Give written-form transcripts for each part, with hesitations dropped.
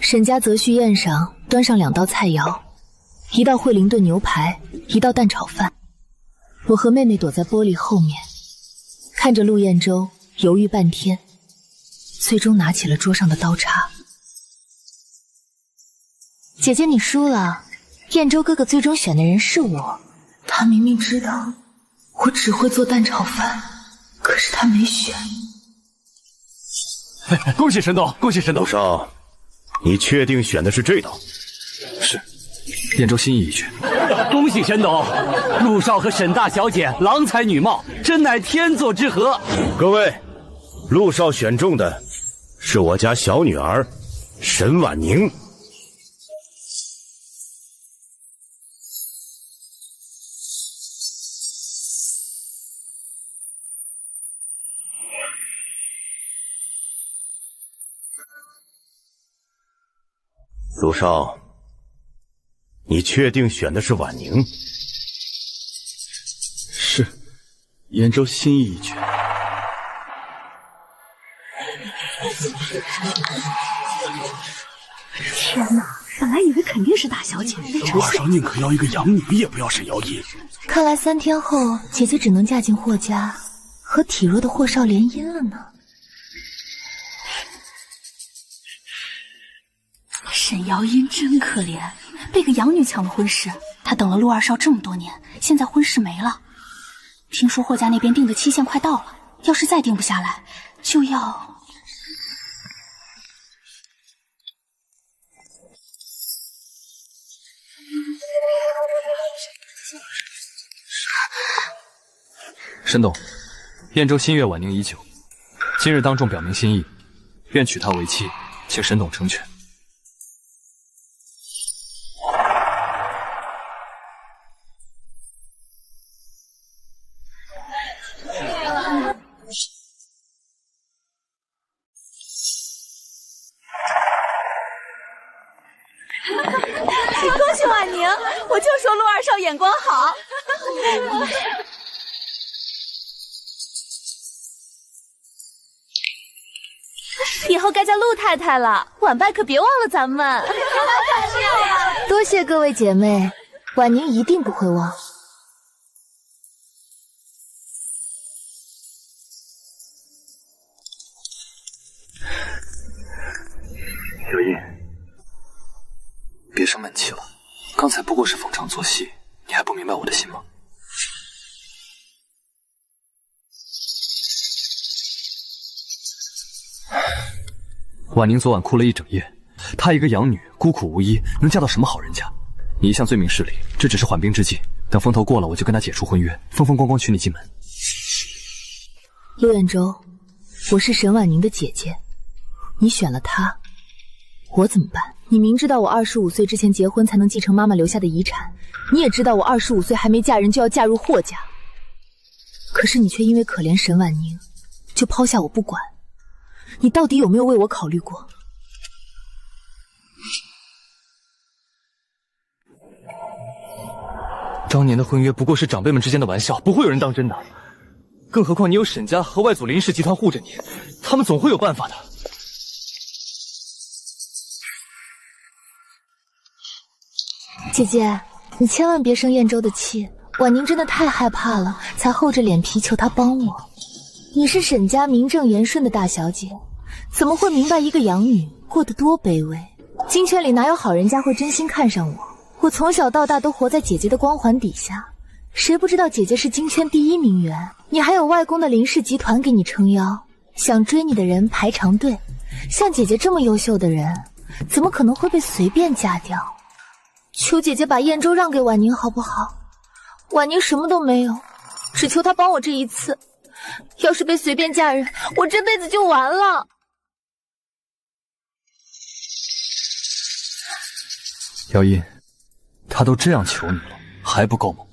沈家择序宴上端上2道菜肴，一道惠灵顿牛排，一道蛋炒饭。我和妹妹躲在玻璃后面，看着陆彦舟犹豫半天，最终拿起了桌上的刀叉。姐姐，你输了。彦舟哥哥最终选的人是我。他明明知道我只会做蛋炒饭，可是他没选。恭喜沈董，恭喜沈董。陆少，你确定选的是这道？是，彦舟心意已决。恭喜沈董，陆少和沈大小姐郎才女貌，真乃天作之合。各位，陆少选中的是我家小女儿沈婉宁。陆少，你确定选的是婉宁？是，彦舟心意已决。天哪，本来以为肯定是大小姐，陆二少宁可要一个养女，也不要沈瑶音。看来3天后，姐姐只能嫁进霍家，和体弱的霍少联姻了呢。沈瑶音真可怜，被个养女抢了婚事。她等了陆二少这么多年，现在婚事没了。听说霍家那边定的期限快到了，要是再定不下来，就要……沈董，彦舟心悦婉宁已久，今日当众表明心意，愿娶她为妻，请沈董成全。恭喜婉宁，我就说陆二少眼光好。以后该叫陆太太了，晚拜可别忘了咱们。多谢各位姐妹，婉宁一定不会忘。小印，别生闷气了，刚才不过是逢场作戏，你还不明白我的心吗？婉宁昨晚哭了一整夜，她一个养女，孤苦无依，能嫁到什么好人家？你一向罪名是理，这只是缓兵之计，等风头过了，我就跟她解除婚约，风风光光娶你进门。陆彦舟，我是沈婉宁的姐姐，你选了她，我怎么办？你明知道我25岁之前结婚才能继承妈妈留下的遗产，你也知道我25岁还没嫁人就要嫁入霍家，可是你却因为可怜沈婉宁，就抛下我不管。你到底有没有为我考虑过？当年的婚约不过是长辈们之间的玩笑，不会有人当真的。更何况你有沈家和外祖林氏集团护着你，他们总会有办法的。姐姐，你千万别生彦舟的气，婉宁真的太害怕了，才厚着脸皮求他帮我。你是沈家名正言顺的大小姐，怎么会明白一个养女过得多卑微？京圈里哪有好人家会真心看上我？我从小到大都活在姐姐的光环底下，谁不知道姐姐是京圈第1名媛？你还有外公的林氏集团给你撑腰，想追你的人排长队。像姐姐这么优秀的人，怎么可能会被随便嫁掉？求姐姐把彦舟让给婉宁好不好？婉宁什么都没有，只求她帮我这一次。要是被随便嫁人，我这辈子就完了。姚音，他都这样求你了，还不够吗？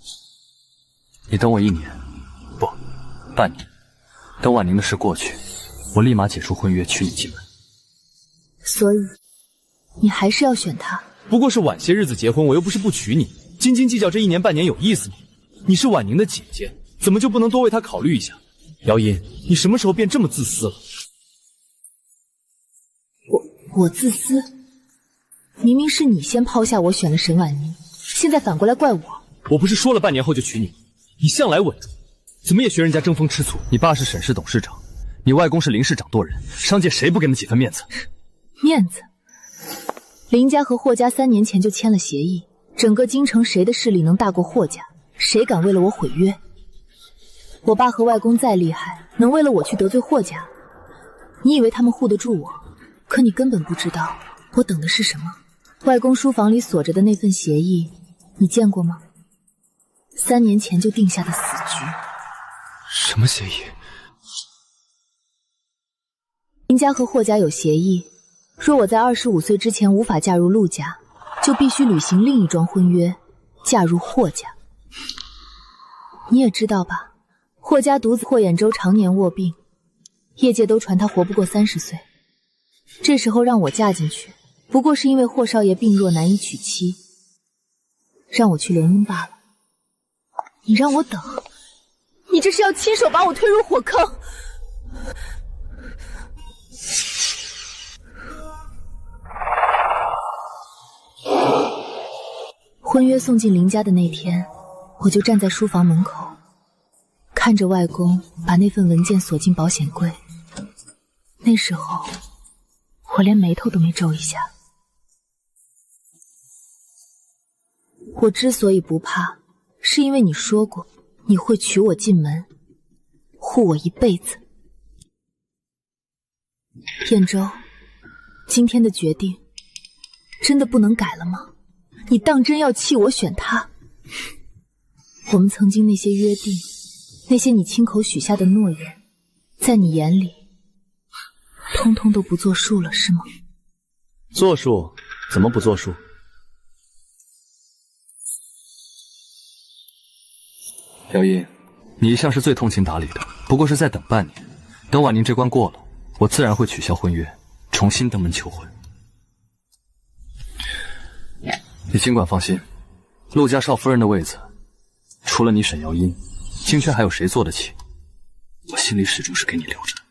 你等我1年，不，半年，等婉宁的事过去，我立马解除婚约，娶你进门。所以，你还是要选他？不过是晚些日子结婚，我又不是不娶你，斤斤计较这1年半年有意思吗？你是婉宁的姐姐，怎么就不能多为她考虑一下？姚音，你什么时候变这么自私了？我自私？明明是你先抛下我选了沈婉宁，现在反过来怪我。我不是说了半年后就娶你吗？你向来稳重，怎么也学人家争风吃醋？你爸是沈氏董事长，你外公是林氏掌舵人，商界谁不给你几分面子？面子？林家和霍家3年前就签了协议，整个京城谁的势力能大过霍家？谁敢为了我毁约？我爸和外公再厉害，能为了我去得罪霍家？你以为他们护得住我？可你根本不知道我等的是什么。外公书房里锁着的那份协议，你见过吗？3年前就定下的死局。什么协议？林家和霍家有协议，若我在25岁之前无法嫁入陆家，就必须履行另一桩婚约，嫁入霍家。你也知道吧，霍家独子霍衍舟常年卧病，业界都传他活不过30岁。这时候让我嫁进去，不过是因为霍少爷病弱难以娶妻，让我去联姻罢了。你让我等，你这是要亲手把我推入火坑！婚约送进林家的那天，我就站在书房门口，看着外公把那份文件锁进保险柜。那时候我连眉头都没皱一下。我之所以不怕，是因为你说过你会娶我进门，护我一辈子。燕州，今天的决定真的不能改了吗？你当真要气我选他？我们曾经那些约定，那些你亲口许下的诺言，在你眼里通通都不作数了，是吗？作数？怎么不作数？姚音，你一向是最通情达理的，不过是再等半年，等婉宁这关过了，我自然会取消婚约，重新登门求婚。你尽管放心，陆家少夫人的位子，除了你沈瑶音，京圈还有谁坐得起？我心里始终是给你留着的。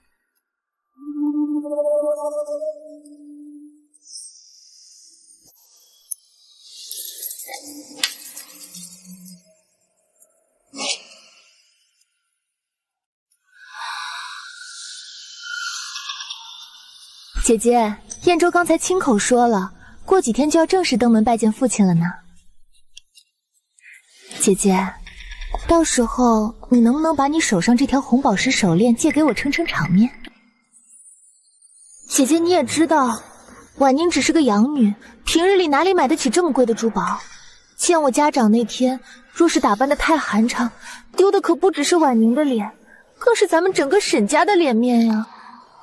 姐姐，燕州刚才亲口说了，过几天就要正式登门拜见父亲了呢。姐姐，到时候你能不能把你手上这条红宝石手链借给我撑撑场面？姐姐你也知道，婉宁只是个养女，平日里哪里买得起这么贵的珠宝？见我家长那天，若是打扮得太寒碜，丢的可不只是婉宁的脸，更是咱们整个沈家的脸面呀。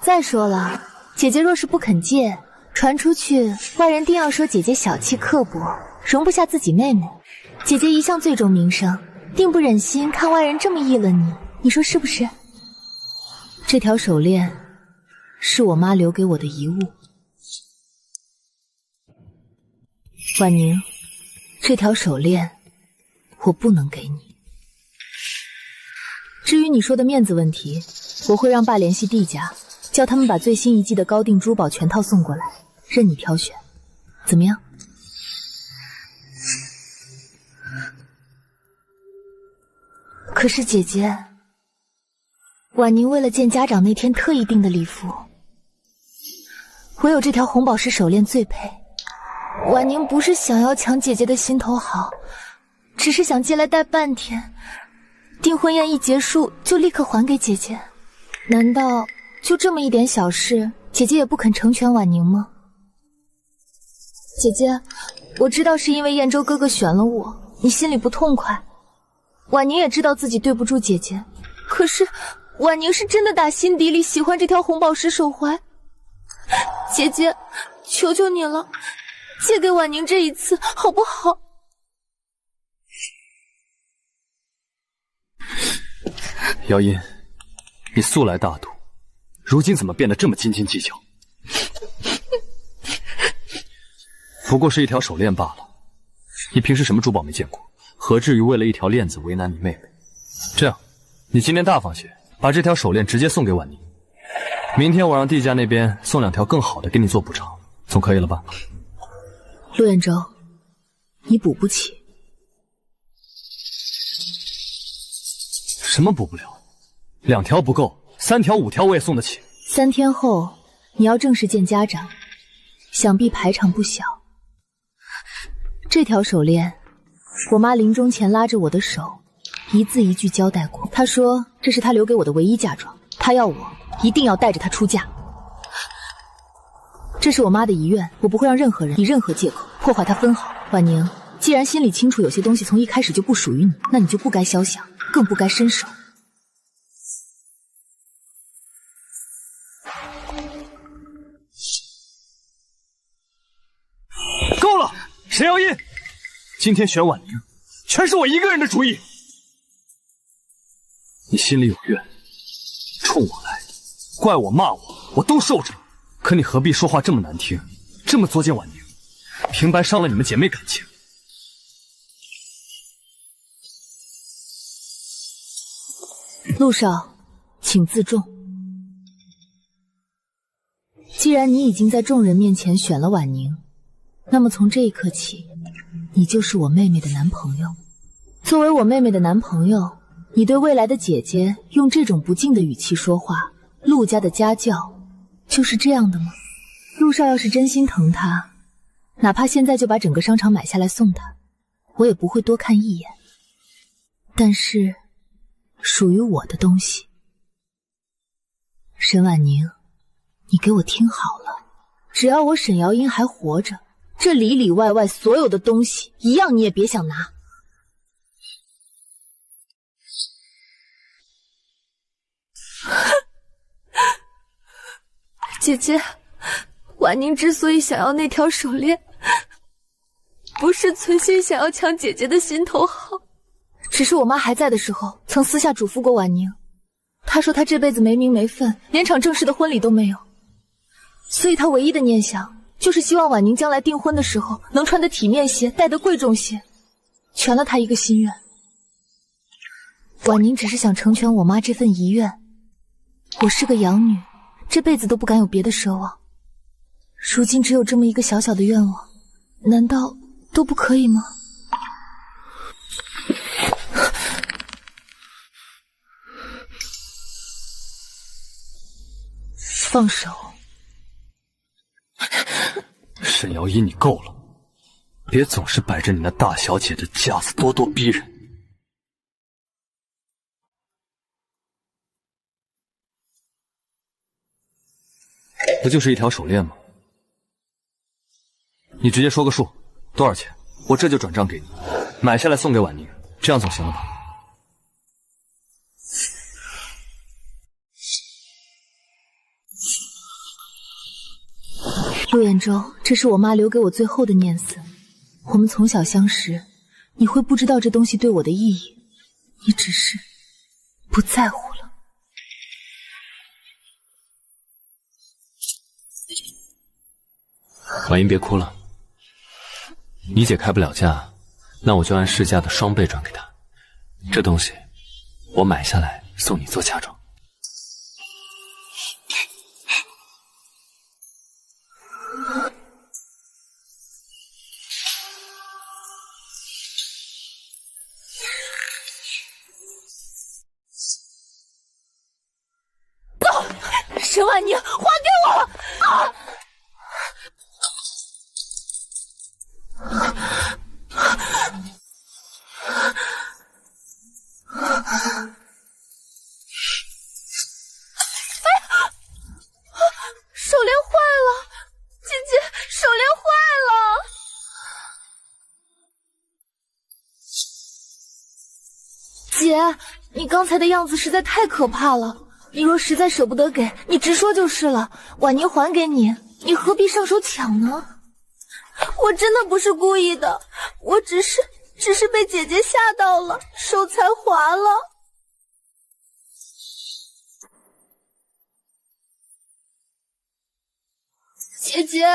再说了，姐姐若是不肯借，传出去，外人定要说姐姐小气刻薄，容不下自己妹妹。姐姐一向最重名声，定不忍心看外人这么议论你，你说是不是？这条手链是我妈留给我的遗物。婉宁，这条手链我不能给你。至于你说的面子问题，我会让爸联系帝家，叫他们把最新一季的高定珠宝全套送过来，任你挑选，怎么样？可是姐姐，婉宁为了见家长那天特意订的礼服，唯有这条红宝石手链最配。婉宁不是想要抢姐姐的心头好，只是想借来戴半天，订婚宴一结束就立刻还给姐姐。难道就这么一点小事，姐姐也不肯成全婉宁吗？姐姐，我知道是因为燕州哥哥选了我，你心里不痛快。婉宁也知道自己对不住姐姐，可是婉宁是真的打心底里喜欢这条红宝石手环。姐姐，求求你了，借给婉宁这一次好不好？姚音，你素来大度，如今怎么变得这么斤斤计较？不过是一条手链罢了，你平时什么珠宝没见过，何至于为了一条链子为难你妹妹？这样，你今天大方些，把这条手链直接送给婉宁，明天我让帝家那边送2条更好的给你做补偿，总可以了吧？陆彦舟，你补不起。什么补不了？2条不够，3条5条我也送得起。3天后你要正式见家长，想必排场不小。这条手链，我妈临终前拉着我的手，一字一句交代过。她说这是她留给我的唯一嫁妆，她要我一定要带着她出嫁。这是我妈的遗愿，我不会让任何人以任何借口破坏她分毫。婉宁，既然心里清楚有些东西从一开始就不属于你，那你就不该肖想，更不该伸手。够了，沈瑶音，今天选婉宁，全是我一个人的主意。你心里有怨，冲我来，怪我骂我，我都受着。可你何必说话这么难听，这么作践婉宁，平白伤了你们姐妹感情。陆少，请自重。既然你已经在众人面前选了婉宁，那么从这一刻起，你就是我妹妹的男朋友。作为我妹妹的男朋友，你对未来的姐姐用这种不敬的语气说话，陆家的家教就是这样的吗？陆少要是真心疼她，哪怕现在就把整个商场买下来送她，我也不会多看一眼。但是属于我的东西，沈婉宁，你给我听好了，只要我沈瑶音还活着，这里里外外所有的东西一样你也别想拿。姐姐，婉宁之所以想要那条手链，不是存心想要抢姐姐的心头好，只是我妈还在的时候，曾私下嘱咐过婉宁，她说她这辈子没名没分，连场正式的婚礼都没有，所以她唯一的念想就是希望婉宁将来订婚的时候能穿得体面些，戴得贵重些，全了她一个心愿。婉宁只是想成全我妈这份遗愿。我是个养女，这辈子都不敢有别的奢望，如今只有这么一个小小的愿望，难道都不可以吗？放手。沈瑶音，你够了，别总是摆着你那大小姐的架子咄咄逼人。不就是一条手链吗？你直接说个数，多少钱？我这就转账给你，买下来送给婉宁，这样总行了吧？陆彦舟，这是我妈留给我最后的念思。我们从小相识，你会不知道这东西对我的意义，你只是不在乎了。婉音，别哭了。你姐开不了价，那我就按市价的双倍转给她。这东西我买下来送你做嫁妆。沈婉宁，还给我！啊！手链坏了，姐姐，手链坏了。姐，你刚才的样子实在太可怕了。你若实在舍不得给，你直说就是了，婉宁还给你，你何必上手抢呢？我真的不是故意的，我只是被姐姐吓到了，手才滑了。姐姐，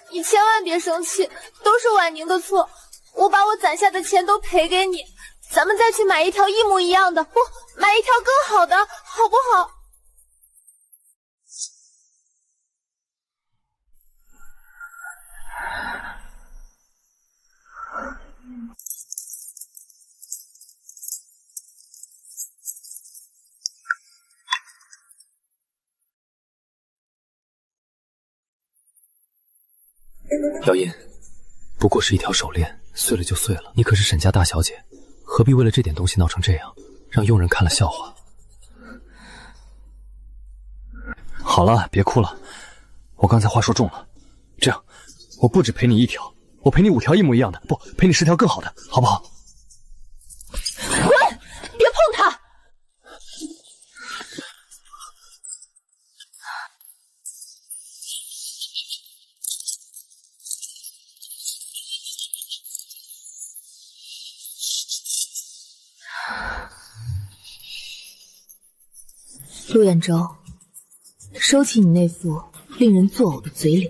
你千万别生气，都是婉宁的错，我把我攒下的钱都赔给你，咱们再去买一条一模一样的，不，买一条更好的，好不好？姚音，不过是一条手链，碎了就碎了。你可是沈家大小姐，何必为了这点东西闹成这样，让佣人看了笑话？好了，别哭了，我刚才话说重了。这样，我不止赔你1条，我赔你5条一模一样的，不，赔你10条更好的，好不好？滚！别碰他！陆彦舟，收起你那副令人作呕的嘴脸。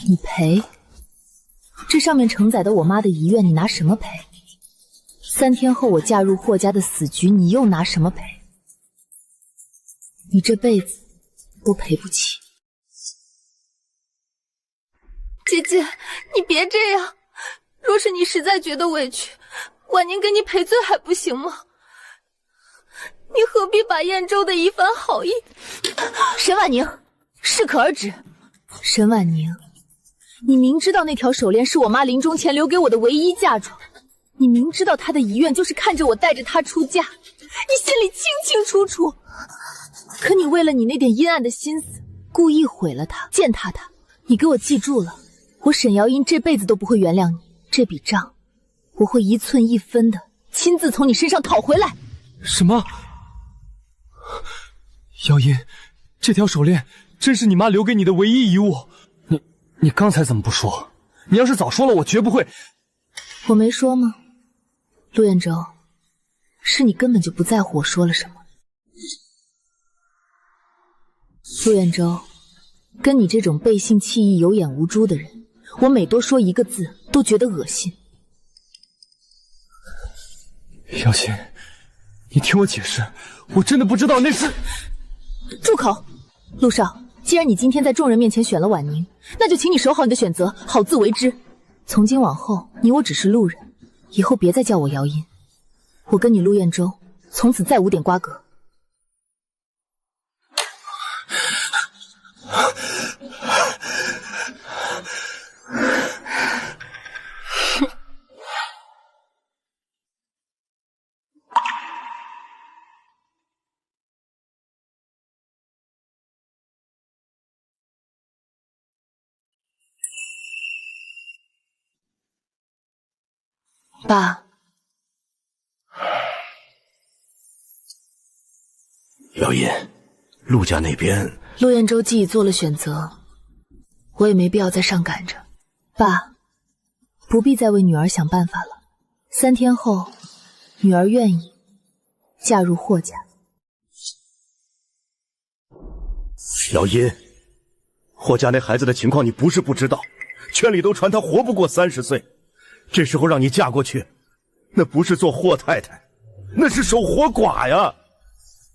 你赔？这上面承载的我妈的遗愿，你拿什么赔？3天后我嫁入霍家的死局，你又拿什么赔？你这辈子都赔不起。姐姐，你别这样。若是你实在觉得委屈，婉宁给你赔罪还不行吗？你何必把燕州的一番好意……沈婉宁，适可而止。沈婉宁，你明知道那条手链是我妈临终前留给我的唯一嫁妆，你明知道她的遗愿就是看着我带着她出嫁，你心里清清楚楚。可你为了你那点阴暗的心思，故意毁了她，践踏她。你给我记住了，我沈瑶音这辈子都不会原谅你。这笔账，我会1寸1分的亲自从你身上讨回来。什么？瑶音，这条手链真是你妈留给你的唯一遗物。你刚才怎么不说？你要是早说了，我绝不会。我没说吗？陆彦舟，是你根本就不在乎我说了什么。陆彦舟，跟你这种背信弃义、有眼无珠的人，我每多说1个字都觉得恶心。瑶心，你听我解释，我真的不知道那是……住口！陆少，既然你今天在众人面前选了婉宁，那就请你守好你的选择，好自为之。从今往后，你我只是路人，以后别再叫我瑶音。我跟你陆彦舟从此再无点瓜葛。爸，姚音，陆家那边，陆彦舟既已做了选择，我也没必要再上赶着。爸，不必再为女儿想办法了。3天后，女儿愿意嫁入霍家。姚音，霍家那孩子的情况你不是不知道，圈里都传他活不过30岁。这时候让你嫁过去，那不是做霍太太，那是守活寡呀！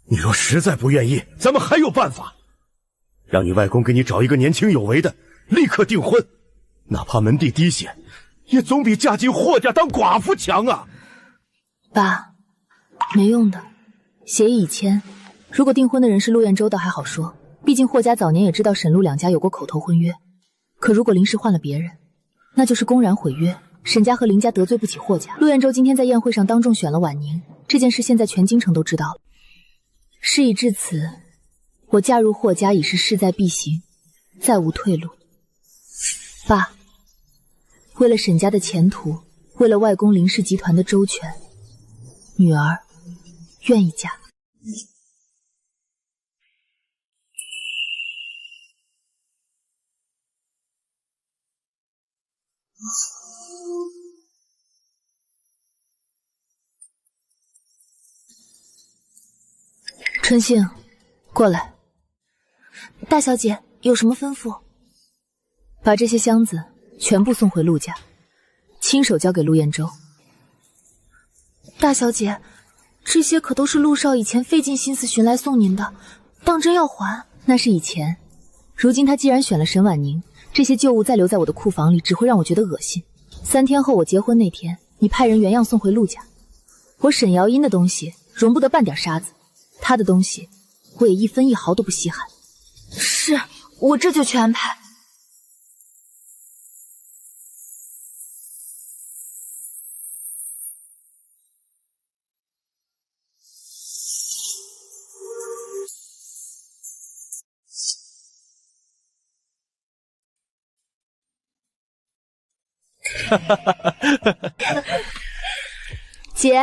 你若实在不愿意，咱们还有办法，让你外公给你找一个年轻有为的，立刻订婚，哪怕门第滴血，也总比嫁进霍家当寡妇强啊！爸，没用的，协议已签，如果订婚的人是陆彦舟倒还好说，毕竟霍家早年也知道沈陆2家有过口头婚约，可如果临时换了别人，那就是公然毁约。沈家和林家得罪不起霍家。陆彦舟今天在宴会上当众选了婉宁，这件事现在全京城都知道了。事已至此，我嫁入霍家已是势在必行，再无退路。爸，为了沈家的前途，为了外公林氏集团的周全，女儿愿意嫁。春杏，过来。大小姐有什么吩咐？把这些箱子全部送回陆家，亲手交给陆彦舟。大小姐，这些可都是陆少以前费尽心思寻来送您的，当真要还？那是以前，如今他既然选了沈婉宁，这些旧物再留在我的库房里，只会让我觉得恶心。3天后我结婚那天，你派人原样送回陆家。我沈瑶音的东西容不得半点沙子，他的东西我也1分1毫都不稀罕。是，我这就去安排。姐，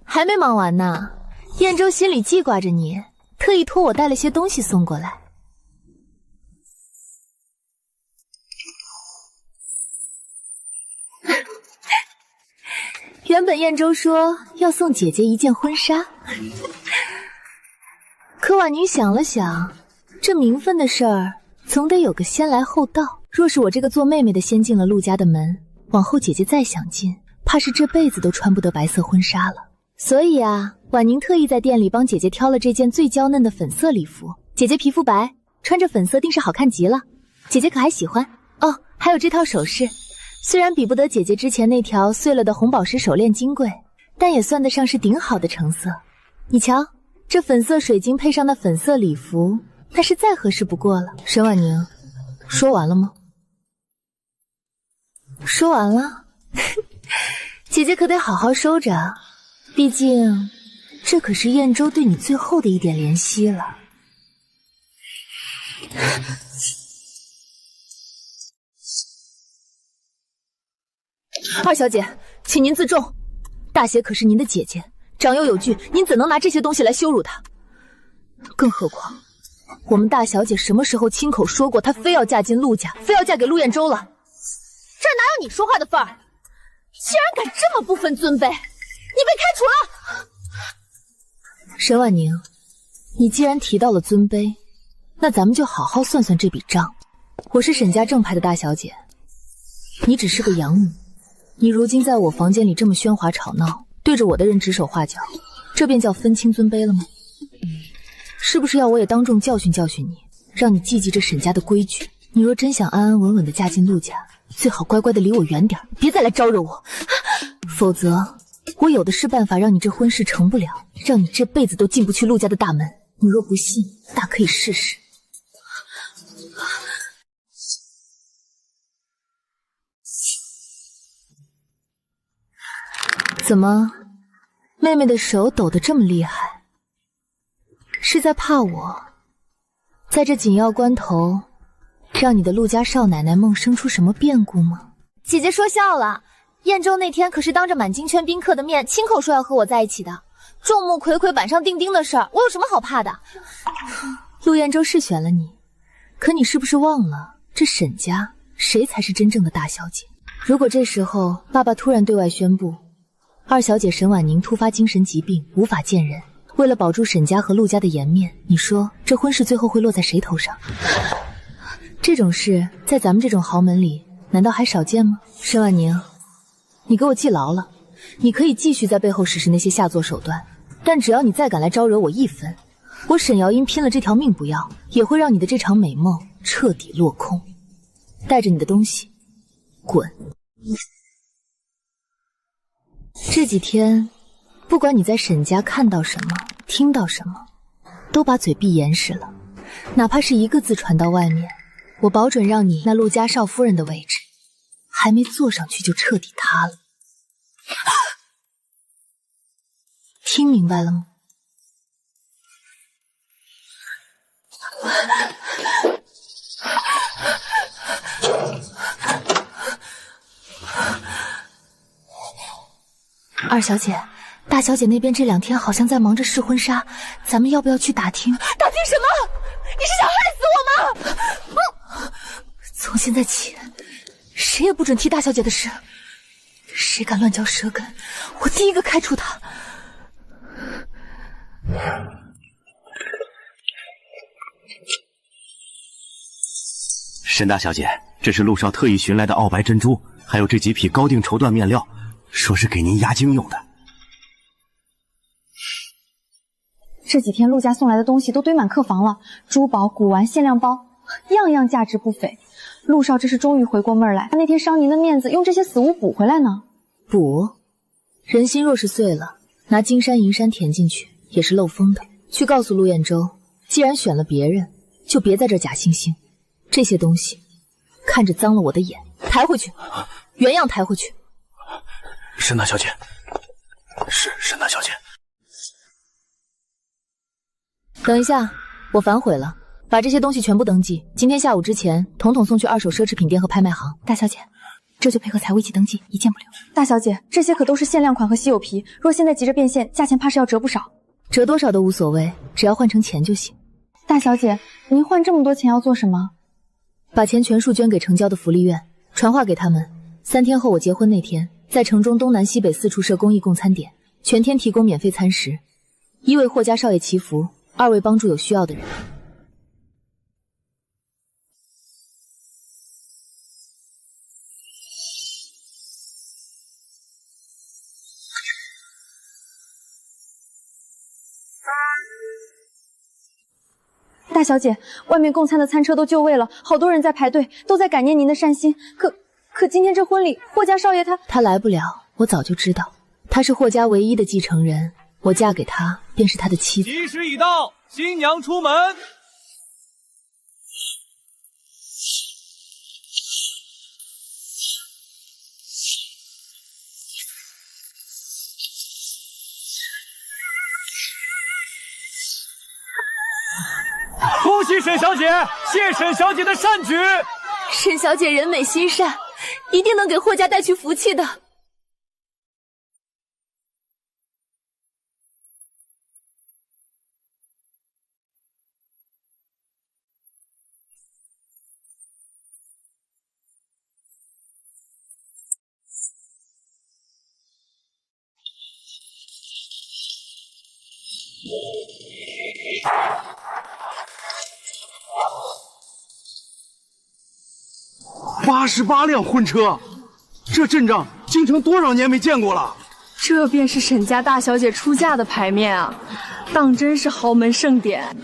还没忙完呢。燕州心里记挂着你，特意托我带了些东西送过来。原本燕州说要送姐姐一件婚纱，可婉宁想了想，这名分的事儿总得有个先来后到。若是我这个做妹妹的先进了陆家的门，往后姐姐再想进，怕是这辈子都穿不得白色婚纱了。所以啊，婉宁特意在店里帮姐姐挑了这件最娇嫩的粉色礼服。姐姐皮肤白，穿着粉色定是好看极了。姐姐可还喜欢？哦，还有这套首饰，虽然比不得姐姐之前那条碎了的红宝石手链金贵，但也算得上是顶好的成色。你瞧，这粉色水晶配上那粉色礼服，那是再合适不过了。沈婉宁，说完了吗？说完了。姐姐可得好好收着，毕竟这可是燕州对你最后的一点怜惜了。二小姐，请您自重，大姐可是您的姐姐，长幼有序，您怎能拿这些东西来羞辱她？更何况我们大小姐什么时候亲口说过她非要嫁进陆家，非要嫁给陆燕州了？这哪有你说话的份儿？竟然敢这么不分尊卑，你被开除了！沈婉宁，你既然提到了尊卑，那咱们就好好算算这笔账。我是沈家正派的大小姐，你只是个养女，你如今在我房间里这么喧哗吵闹，对着我的人指手画脚，这便叫分清尊卑了吗？是不是要我也当众教训教训你，让你记记这沈家的规矩？你若真想安安稳稳地嫁进陆家，最好乖乖地离我远点，别再来招惹我，否则我有的是办法让你这婚事成不了，让你这辈子都进不去陆家的大门。你若不信，大可以试试。怎么，妹妹的手抖得这么厉害？是在怕我在这紧要关头让你的陆家少奶奶梦生出什么变故吗？姐姐说笑了，燕州那天可是当着满京圈宾客的面亲口说要和我在一起的，众目睽睽板上钉钉的事儿，我有什么好怕的？陆燕州是选了你，可你是不是忘了这沈家谁才是真正的大小姐？如果这时候爸爸突然对外宣布二小姐沈婉宁突发精神疾病无法见人，为了保住沈家和陆家的颜面，你说这婚事最后会落在谁头上？这种事在咱们这种豪门里难道还少见吗？沈婉宁，你给我记牢了，你可以继续在背后实施那些下作手段，但只要你再敢来招惹我一分，我沈瑶英拼了这条命不要，也会让你的这场美梦彻底落空。带着你的东西滚。这几天不管你在沈家看到什么听到什么，都把嘴闭严实了，哪怕是一个字传到外面，我保准让你那陆家少夫人的位置还没坐上去就彻底塌了。听明白了吗？二小姐，大小姐那边这2天好像在忙着试婚纱，咱们要不要去打听？打听什么？你是想害死我吗？从现在起，谁也不准提大小姐的事，谁敢乱嚼舌根，我第一个开除他。沈大小姐，这是陆少特意寻来的澳白珍珠，还有这几匹高定绸缎面料，说是给您压惊用的。这几天陆家送来的东西都堆满客房了，珠宝、古玩、限量包，样样价值不菲。陆少这是终于回过味儿来，他那天伤您的面子，用这些死物补回来呢。补？人心若是碎了，拿金山银山填进去也是漏风的。去告诉陆彦州，既然选了别人，就别在这假惺惺。这些东西看着脏了我的眼，抬回去，原样抬回去。沈大小姐，是沈大小姐。等一下，我反悔了，把这些东西全部登记，今天下午之前统统送去二手奢侈品店和拍卖行。大小姐，这就配合财务一起登记，一件不留。大小姐，这些可都是限量款和稀有皮，若现在急着变现，价钱怕是要折不少。折多少都无所谓，只要换成钱就行。大小姐，您换这么多钱要做什么？把钱全数捐给城郊的福利院，传话给他们，3天后我结婚那天，在城中东南西北4处设公益供餐点，全天提供免费餐食。1为霍家少爷祈福，2为帮助有需要的人。大小姐，外面供餐的餐车都就位了，好多人在排队，都在感念您的善心。可今天这婚礼，霍家少爷他来不了，我早就知道，他是霍家唯一的继承人，我嫁给他便是他的妻子。吉时已到，新娘出门。恭喜沈小姐，谢沈小姐的善举。沈小姐人美心善，一定能给霍家带去福气的。88辆婚车，这阵仗京城多少年没见过了。这便是沈家大小姐出嫁的牌面啊，当真是豪门盛典。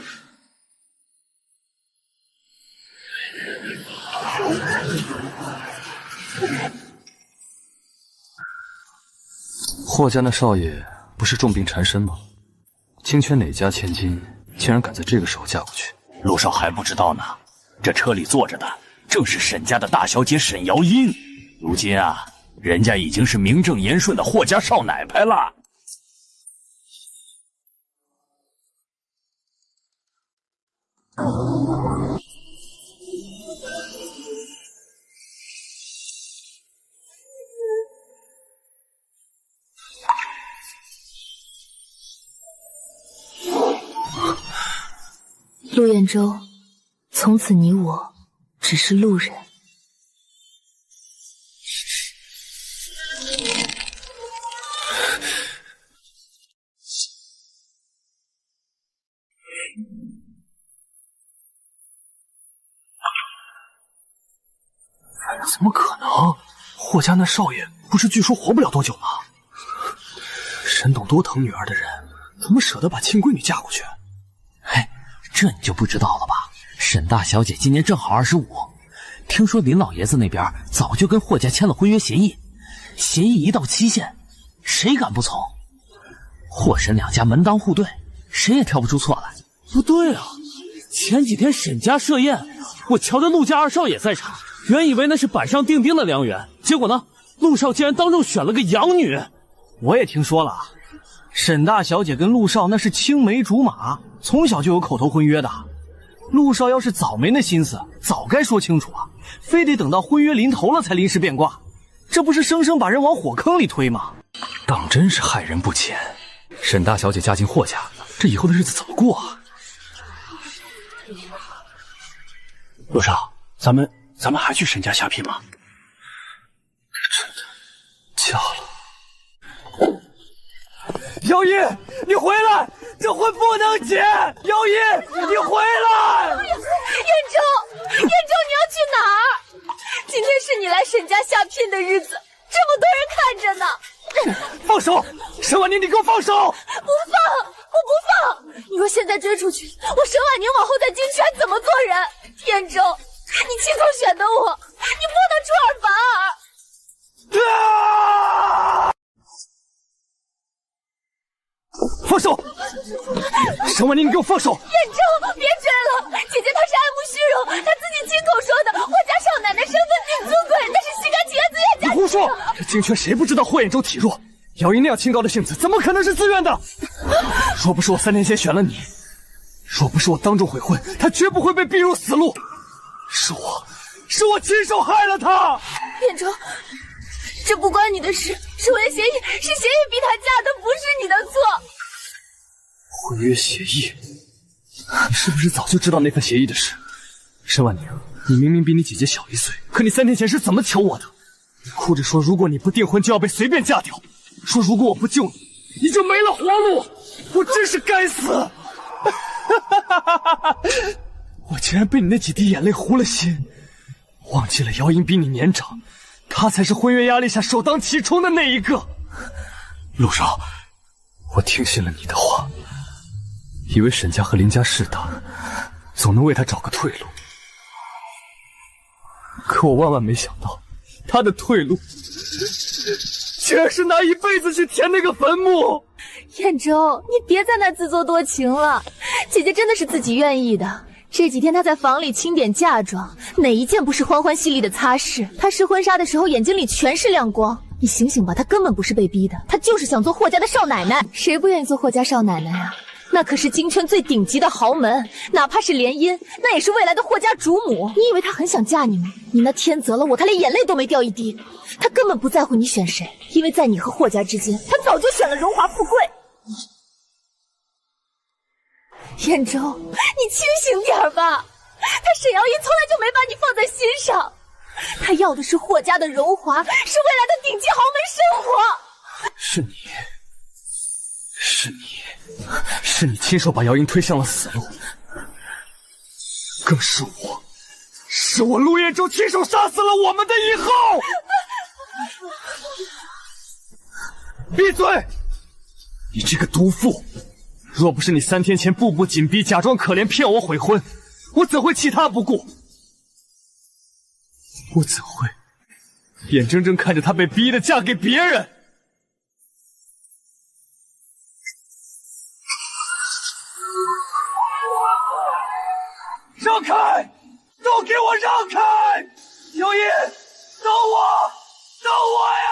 霍家那少爷不是重病缠身吗？京圈哪家千金竟然敢在这个时候嫁过去？陆少还不知道呢，这车里坐着的正是沈家的大小姐沈瑶音。如今啊，人家已经是名正言顺的霍家少奶奶了。陆彦舟，从此你我只是路人。怎么可能？霍家那少爷不是据说活不了多久吗？沈董多疼女儿的人，怎么舍得把亲闺女嫁过去？嘿，这你就不知道了吧？沈大小姐今年正好25，听说林老爷子那边早就跟霍家签了婚约协议，协议一到期限，谁敢不从？霍沈两家门当户对，谁也挑不出错来。不对啊，前几天沈家设宴，我瞧着陆家二少也在场，原以为那是板上钉钉的良缘，结果呢，陆少竟然当众选了个养女。我也听说了，沈大小姐跟陆少那是青梅竹马，从小就有口头婚约的。陆少要是早没那心思，早该说清楚啊，非得等到婚约临头了才临时变卦，这不是生生把人往火坑里推吗？当真是害人不浅。沈大小姐嫁进霍家，这以后的日子怎么过啊？陆少，咱们还去沈家下聘吗？真的嫁了。姚一，你回来，这婚不能结！姚一，你回来！彦舟，你要去哪儿？今天是你来沈家下聘的日子，这么多人看着呢。放手！沈婉宁，你给我放手！不放，我不放！你若现在追出去，我沈婉宁往后在京圈怎么做人？彦舟，你亲手选的我，你不能出尔反尔！放手！沈婉宁，你给我放手！彦舟，别追了，姐姐她是爱慕虚荣，她自己亲口说的，霍家少奶奶身份尊贵，那是心甘情愿自愿嫁。你胡说！这京圈谁不知道霍彦舟体弱？姚一那样清高的性子，怎么可能是自愿的？若不是我3年前选了你，若不是我当众悔婚，他绝不会被逼入死路。是我亲手害了他。彦州，这不关你的事，是婚约协议，是协议逼他嫁的，不是你的错。婚约协议？你是不是早就知道那份协议的事？沈婉宁，你明明比你姐姐小1岁，可你3天前是怎么求我的？你哭着说，如果你不订婚，就要被随便嫁掉，说如果我不救你，你就没了活路。我真是该死！我竟然被你那几滴眼泪糊了心，忘记了姚音比你年长，她才是婚约压力下首当其冲的那一个。陆少，我听信了你的话，以为沈家和林家势大，总能为他找个退路。可我万万没想到，他的退路竟然是拿一辈子去填那个坟墓。彦州，你别在那自作多情了，姐姐真的是自己愿意的。这几天她在房里清点嫁妆，哪一件不是欢欢喜喜的擦拭？她试婚纱的时候眼睛里全是亮光。你醒醒吧，她根本不是被逼的，她就是想做霍家的少奶奶。谁不愿意做霍家少奶奶啊？那可是京圈最顶级的豪门，哪怕是联姻，那也是未来的霍家主母。你以为她很想嫁你吗？你那天择了我，她连眼泪都没掉一滴。她根本不在乎你选谁，因为在你和霍家之间，她早就选了荣华富贵。彦州，你清醒点吧！他沈瑶音从来就没把你放在心上，他要的是霍家的荣华，是未来的顶级豪门生活。是你亲手把姚音推向了死路，更是我陆彦州亲手杀死了我们的以后。闭嘴！你这个毒妇！若不是你3天前步步紧逼，假装可怜骗我悔婚，我怎会弃他不顾？我怎会眼睁睁看着她被逼得嫁给别人？让开！都给我让开！姚音，等我！等我呀！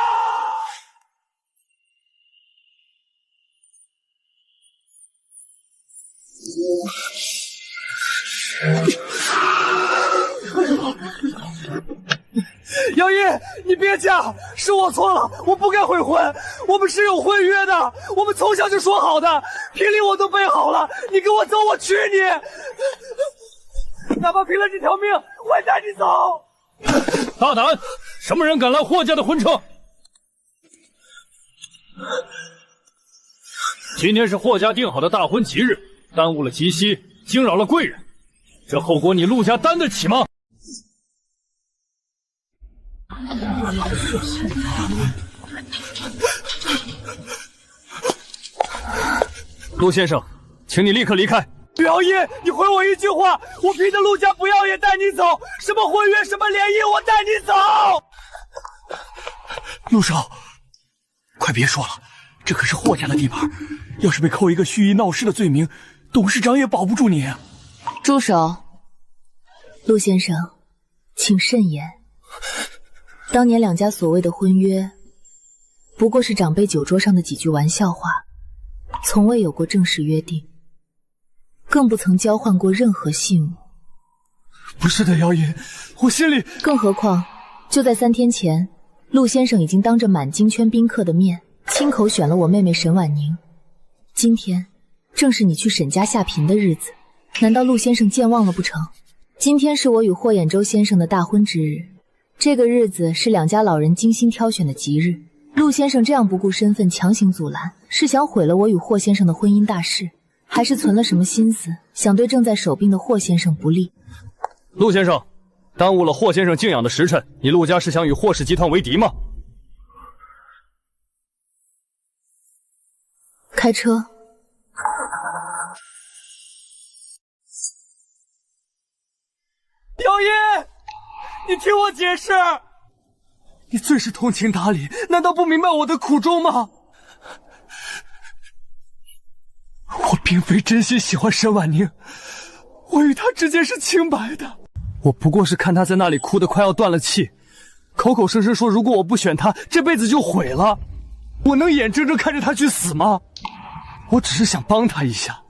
姚音，你别嫁，是我错了，我不该悔婚，我们是有婚约的，我们从小就说好的，聘礼我都备好了，你跟我走，我娶你，哪怕拼了这条命，我也带你走。大胆！什么人敢拦霍家的婚车？今天是霍家定好的大婚吉日，耽误了吉夕，惊扰了贵人，这后果你陆家担得起吗？陆先生，请你立刻离开。姚音，你回我一句话，我凭着陆家不要也带你走，什么婚约，什么联姻，我带你走。陆少，快别说了，这可是霍家的地盘，要是被扣一个蓄意闹事的罪名，董事长也保不住你。住手！陆先生，请慎言。当年两家所谓的婚约，不过是长辈酒桌上的几句玩笑话，从未有过正式约定，更不曾交换过任何信物。不是的，姚音，我心里……更何况，就在3天前，陆先生已经当着满京圈宾客的面，亲口选了我妹妹沈婉宁。今天，正是你去沈家下聘的日子，难道陆先生健忘了不成？今天是我与霍衍舟先生的大婚之日，这个日子是两家老人精心挑选的吉日。陆先生这样不顾身份强行阻拦，是想毁了我与霍先生的婚姻大事，还是存了什么心思，想对正在守病的霍先生不利？陆先生，耽误了霍先生静养的时辰，你陆家是想与霍氏集团为敌吗？开车。姚音，你听我解释，你最是通情达理，难道不明白我的苦衷吗？我并非真心喜欢沈婉宁，我与她之间是清白的。我不过是看她在那里哭得快要断了气，口口声声说如果我不选她，这辈子就毁了。我能眼睁睁看着她去死吗？我只是想帮她一下，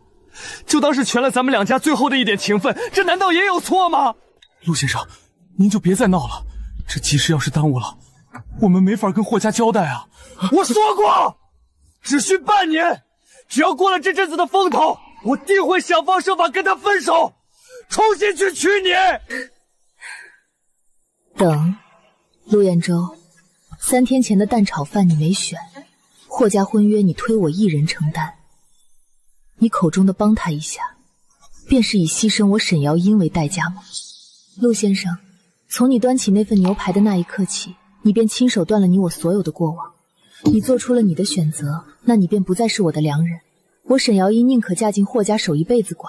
就当是全了咱们两家最后的一点情分，这难道也有错吗？陆先生，您就别再闹了，这急事要是耽误了，我们没法跟霍家交代啊！我说过，只需半年，只要过了这阵子的风头，我定会想方设法跟他分手，重新去娶你。等，陆彦舟，3天前的蛋炒饭你没选，霍家婚约你推我一人承担，你口中的帮他一下，便是以牺牲我沈瑶英为代价吗？陆先生，从你端起那份牛排的那一刻起，你便亲手断了你我所有的过往。你做出了你的选择，那你便不再是我的良人。我沈瑶英宁可嫁进霍家守一辈子寡，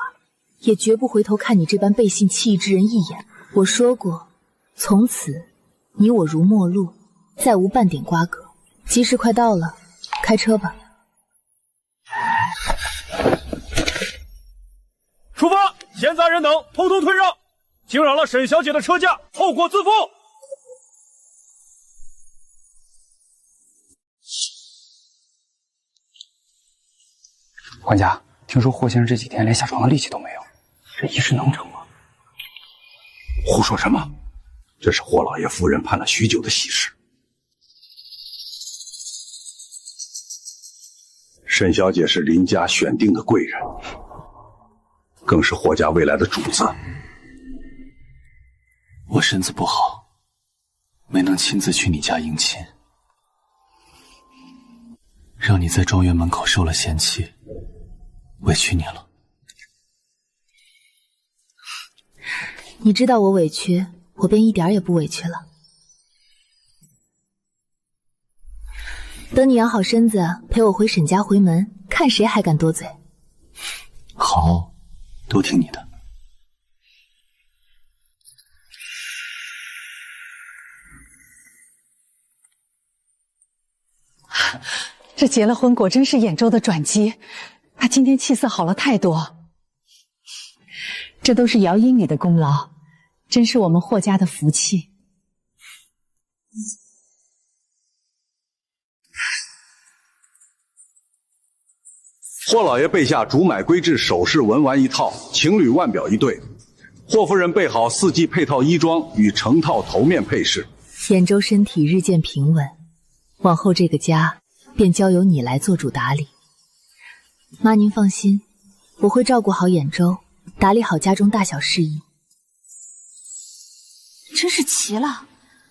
也绝不回头看你这般背信弃义之人一眼。我说过，从此你我如陌路，再无半点瓜葛。吉时快到了，开车吧。出发！闲杂人等通通退让，惊扰了沈小姐的车驾，后果自负。管家，听说霍先生这几天连下床的力气都没有，这仪式能成吗？胡说什么？这是霍老爷夫人盼了许久的喜事。沈小姐是林家选定的贵人，更是霍家未来的主子。我身子不好，没能亲自去你家迎亲，让你在庄园门口受了嫌弃，委屈你了。你知道我委屈，我便一点也不委屈了。等你养好身子，陪我回沈家回门，看谁还敢多嘴。好，都听你的。这结了婚果真是兖州的转机，他今天气色好了太多。这都是瑶英你的功劳，真是我们霍家的福气。霍老爷备下竹买归置首饰文玩1套，情侣腕表1对。霍夫人备好4季配套衣装与成套头面配饰。兖州身体日渐平稳，往后这个家便交由你来做主打理。妈您放心，我会照顾好兖州，打理好家中大小事宜。真是奇了，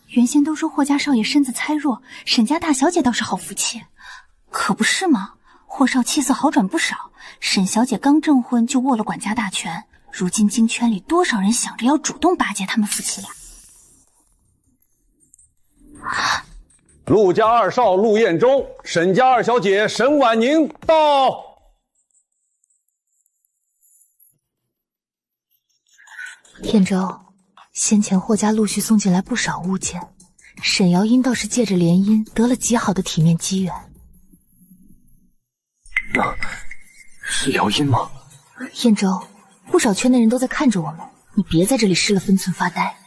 原先都说霍家少爷身子猜弱，沈家大小姐倒是好福气，可不是吗？霍少气色好转不少，沈小姐刚证婚就握了管家大权，如今京圈里多少人想着要主动巴结他们夫妻俩。陆家2少陆彦舟，沈家2小姐沈婉宁到。兖州，先前霍家陆续送进来不少物件，沈瑶英倒是借着联姻得了极好的体面机缘。是瑶音吗？兖州，不少圈内人都在看着我们，你别在这里失了分寸发呆。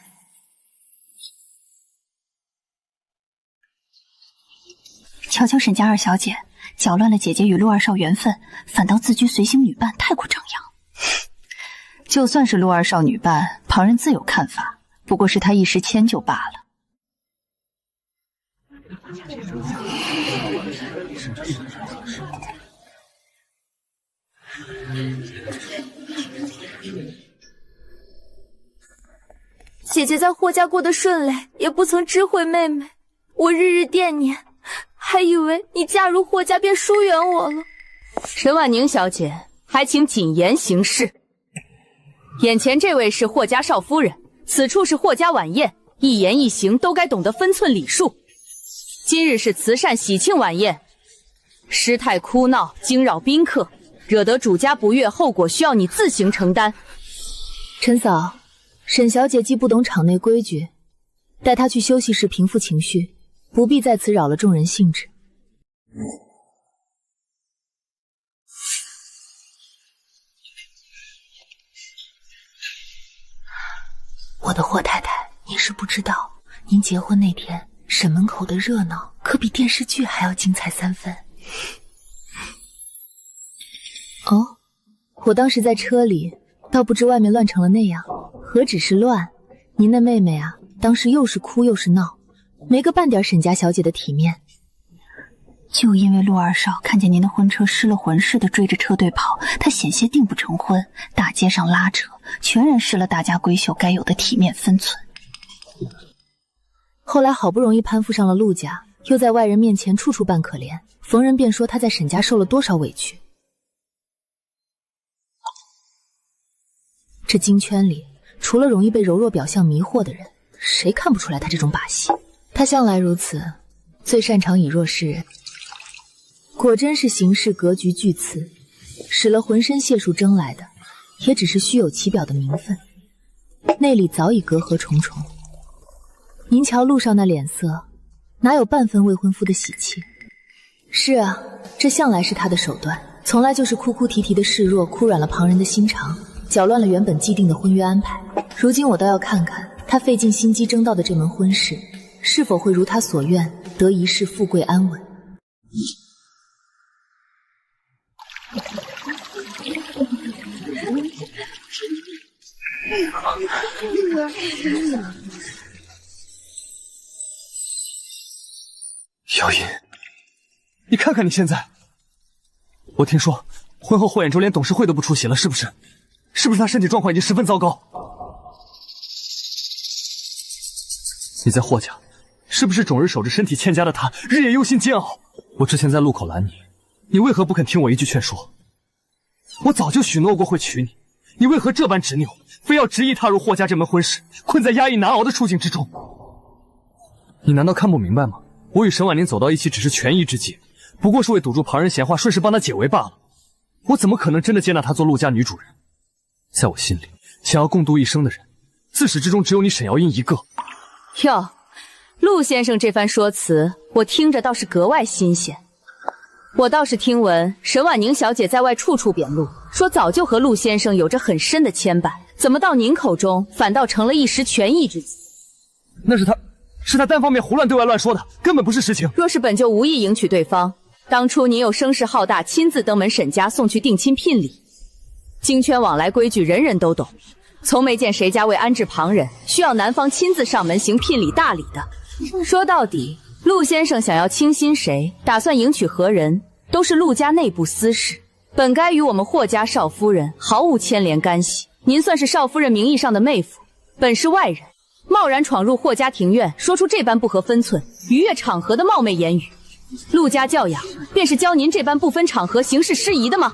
瞧瞧沈家2小姐，搅乱了姐姐与陆2少缘分，反倒自居随行女伴，太过张扬。就算是陆2少女伴，旁人自有看法，不过是她一时迁就罢了。姐姐在霍家过得顺累，也不曾知会妹妹，我日日惦念，还以为你嫁入霍家便疏远我了。沈婉宁小姐，还请谨言行事。眼前这位是霍家少夫人，此处是霍家晚宴，一言一行都该懂得分寸礼数。今日是慈善喜庆晚宴，失态哭闹惊扰宾客，惹得主家不悦，后果需要你自行承担。陈嫂，沈小姐既不懂场内规矩，带她去休息室平复情绪，不必在此扰了众人兴致。我的霍太太，您是不知道，您结婚那天沈门口的热闹可比电视剧还要精彩3分。哦，我当时在车里，倒不知外面乱成了那样，何止是乱，您的妹妹啊，当时又是哭又是闹，没个半点沈家小姐的体面。就因为陆二少看见您的婚车失了魂似的追着车队跑，他险些定不成婚，大街上拉扯，全然失了大家闺秀该有的体面分寸。后来好不容易攀附上了陆家，又在外人面前处处扮可怜，逢人便说他在沈家受了多少委屈。这金圈里，除了容易被柔弱表象迷惑的人，谁看不出来他这种把戏？他向来如此，最擅长以弱示人。果真是行事格局巨次，使了浑身解数争来的，也只是虚有其表的名分，内里早已隔阂重重。您瞧陆少那脸色，哪有半分未婚夫的喜气？是啊，这向来是他的手段，从来就是哭哭啼啼的示弱，哭软了旁人的心肠，搅乱了原本既定的婚约安排。如今我倒要看看他费尽心机争到的这门婚事，是否会如他所愿，得一世富贵安稳。姚音，你看看你现在，我听说婚后霍衍州连董事会都不出席了，是不是？是不是他身体状况已经十分糟糕？你在霍家，是不是总日守着身体欠佳的他，日夜忧心煎熬？我之前在路口拦你，你为何不肯听我一句劝说？我早就许诺过会娶你，你为何这般执拗，非要执意踏入霍家这门婚事，困在压抑难熬的处境之中？你难道看不明白吗？我与沈婉宁走到一起只是权宜之计，不过是为堵住旁人闲话，顺势帮她解围罢了。我怎么可能真的接纳她做陆家女主人？在我心里，想要共度一生的人，自始至终只有你沈瑶音一个。哟，陆先生这番说辞，我听着倒是格外新鲜。我倒是听闻沈婉宁小姐在外处处贬陆，说早就和陆先生有着很深的牵绊，怎么到您口中反倒成了一时权宜之计？那是他单方面胡乱对外乱说的，根本不是实情。若是本就无意迎娶对方，当初您又声势浩大，亲自登门沈家送去定亲聘礼，京圈往来规矩人人都懂，从没见谁家为安置旁人，需要男方亲自上门行聘礼大礼的。说到底，陆先生想要倾心谁，打算迎娶何人，都是陆家内部私事，本该与我们霍家少夫人毫无牵连干系。您算是少夫人名义上的妹夫，本是外人，贸然闯入霍家庭院，说出这般不合分寸、逾越场合的冒昧言语，陆家教养便是教您这般不分场合、行事失仪的吗？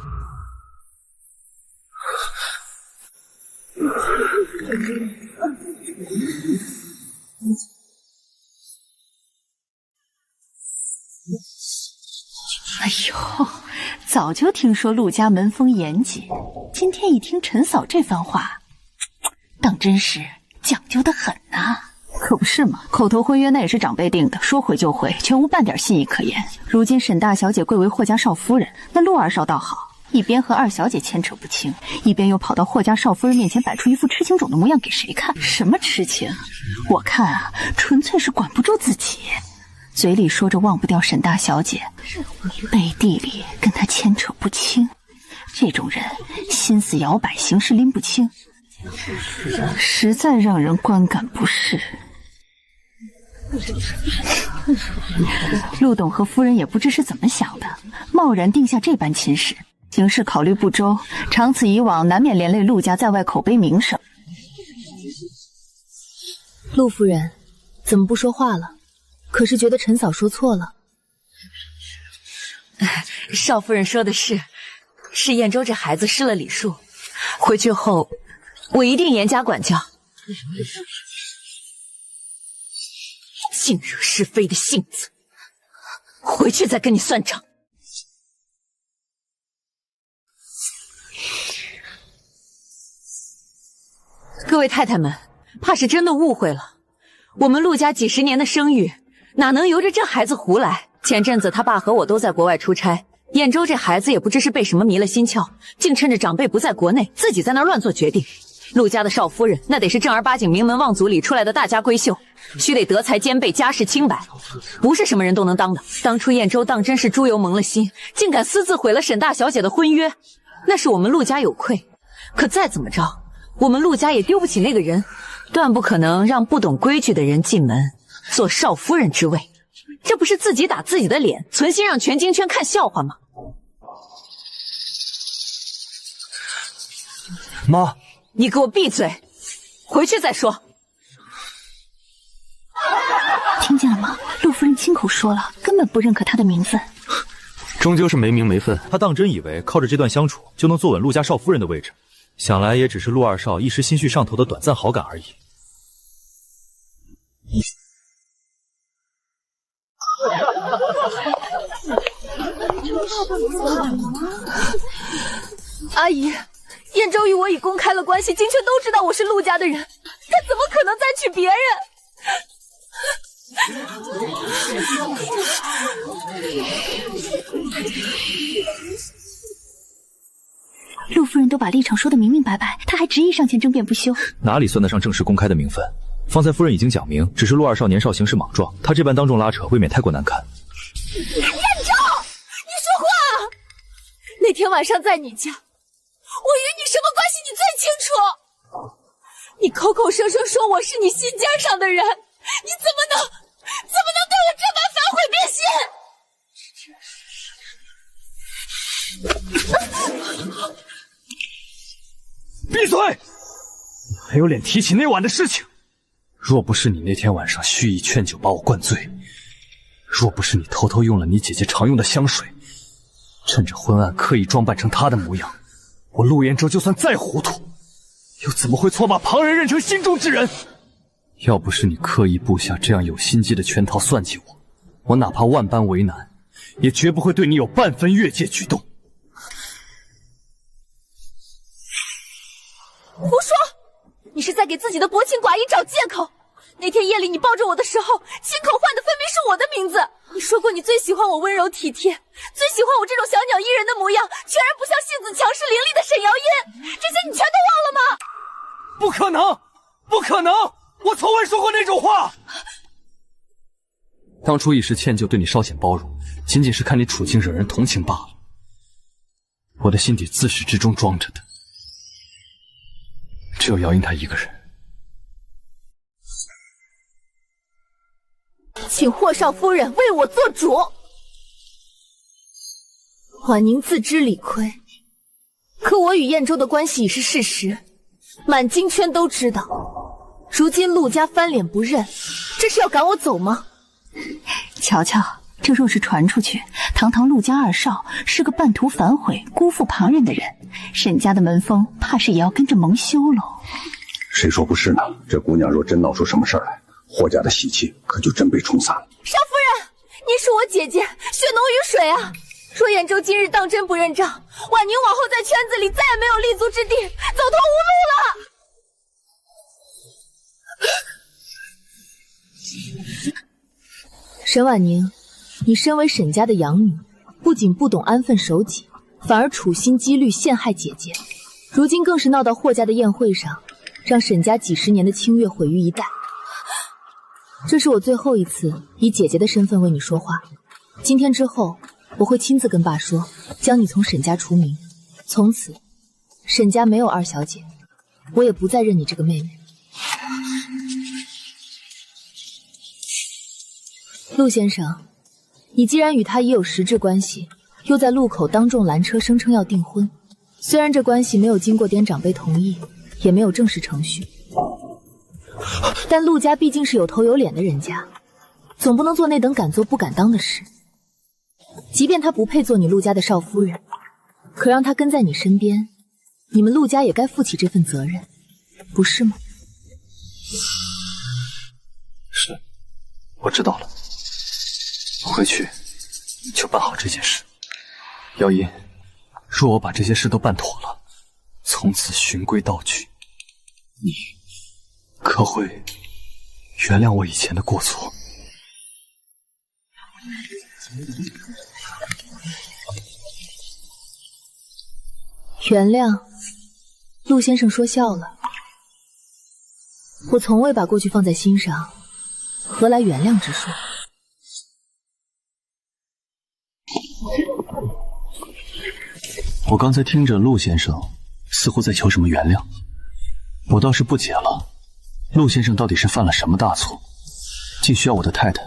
哎呦，早就听说陆家门风严谨，今天一听陈嫂这番话，当真是讲究得很呐。可不是嘛，口头婚约那也是长辈定的，说回就回，全无半点信义可言。如今沈大小姐贵为霍家少夫人，那陆二少倒好，一边和二小姐牵扯不清，一边又跑到霍家少夫人面前摆出一副痴情种的模样给谁看？什么痴情？我看啊，纯粹是管不住自己，嘴里说着忘不掉沈大小姐，背地里跟她牵扯不清。这种人心思摇摆，行事拎不清，实在让人观感不适。陆董和夫人也不知是怎么想的，贸然定下这般亲事，行事考虑不周，长此以往难免连累陆家在外口碑名声。陆夫人怎么不说话了？可是觉得陈嫂说错了？少夫人说的是燕州这孩子失了礼数，回去后我一定严加管教。净惹是非的性子，回去再跟你算账。各位太太们，怕是真的误会了，我们陆家几十年的声誉，哪能由着这孩子胡来？前阵子他爸和我都在国外出差，燕州这孩子也不知是被什么迷了心窍，竟趁着长辈不在国内，自己在那儿乱做决定。陆家的少夫人，那得是正儿八经名门望族里出来的大家闺秀，须得德才兼备，家世清白，不是什么人都能当的。当初燕州当真是猪油蒙了心，竟敢私自毁了沈大小姐的婚约，那是我们陆家有愧。可再怎么着，我们陆家也丢不起那个人。断不可能让不懂规矩的人进门做少夫人之位。这不是自己打自己的脸，存心让全京圈看笑话吗？妈，你给我闭嘴，回去再说。听见了吗？陆夫人亲口说了，根本不认可他的名分。终究是没名没分。他当真以为靠着这段相处就能坐稳陆家少夫人的位置，想来也只是陆二少一时心绪上头的短暂好感而已。阿姨，燕州与我已公开了关系，京圈都知道我是陆家的人，他怎么可能再娶别人？陆夫人都把立场说得明明白白，他还执意上前争辩不休。哪里算得上正式公开的名分？方才夫人已经讲明，只是陆二少年少行事莽撞，他这般当众拉扯，未免太过难堪。燕州，你说话！那天晚上在你家，我与你什么关系，你最清楚。你口口声声说我是你心尖上的人，你怎么能对我这般反悔变心？闭嘴！你还有脸提起那晚的事情？若不是你那天晚上蓄意劝酒把我灌醉，若不是你偷偷用了你姐姐常用的香水，趁着昏暗刻意装扮成她的模样，我陆延州就算再糊涂，又怎么会错把旁人认成心中之人？要不是你刻意布下这样有心机的圈套算计我，我哪怕万般为难，也绝不会对你有半分越界举动。胡说！你是在给自己的薄情寡义找借口。那天夜里你抱着我的时候，亲口唤的分明是我的名字。你说过你最喜欢我温柔体贴，最喜欢我这种小鸟依人的模样，全然不像性子强势凌厉的沈瑶音。这些你全都忘了吗？不可能，不可能！我从未说过那种话。当初一时歉疚，对你稍显包容，仅仅是看你处境惹人同情罢了。我的心底自始至终装着的，只有姚音她一个人。请霍少夫人为我做主。婉宁自知理亏，可我与燕州的关系已是事实，满京圈都知道。如今陆家翻脸不认，这是要赶我走吗？瞧瞧，这若是传出去，堂堂陆家二少是个半途反悔、辜负旁人的人，沈家的门风怕是也要跟着蒙羞喽。谁说不是呢？这姑娘若真闹出什么事来，霍家的喜气可就真被冲散了。少夫人，您是我姐姐，血浓于水啊！若燕州今日当真不认账，婉宁往后在圈子里再也没有立足之地，走投无路了。沈婉宁，你身为沈家的养女，不仅不懂安分守己，反而处心积虑陷害姐姐，如今更是闹到霍家的宴会上，让沈家几十年的清月毁于一旦。这是我最后一次以姐姐的身份为你说话，今天之后，我会亲自跟爸说，将你从沈家除名，从此沈家没有二小姐，我也不再认你这个妹妹。陆先生，你既然与他已有实质关系，又在路口当众拦车声称要订婚，虽然这关系没有经过滇长辈同意，也没有正式程序，但陆家毕竟是有头有脸的人家，总不能做那等敢做不敢当的事。即便他不配做你陆家的少夫人，可让他跟在你身边，你们陆家也该负起这份责任，不是吗？是，我知道了。回去就办好这件事。姚音，若我把这些事都办妥了，从此循规蹈矩，你可会原谅我以前的过错？原谅？陆先生说笑了。我从未把过去放在心上，何来原谅之说？我刚才听着陆先生似乎在求什么原谅，我倒是不解了，陆先生到底是犯了什么大错，竟需要我的太太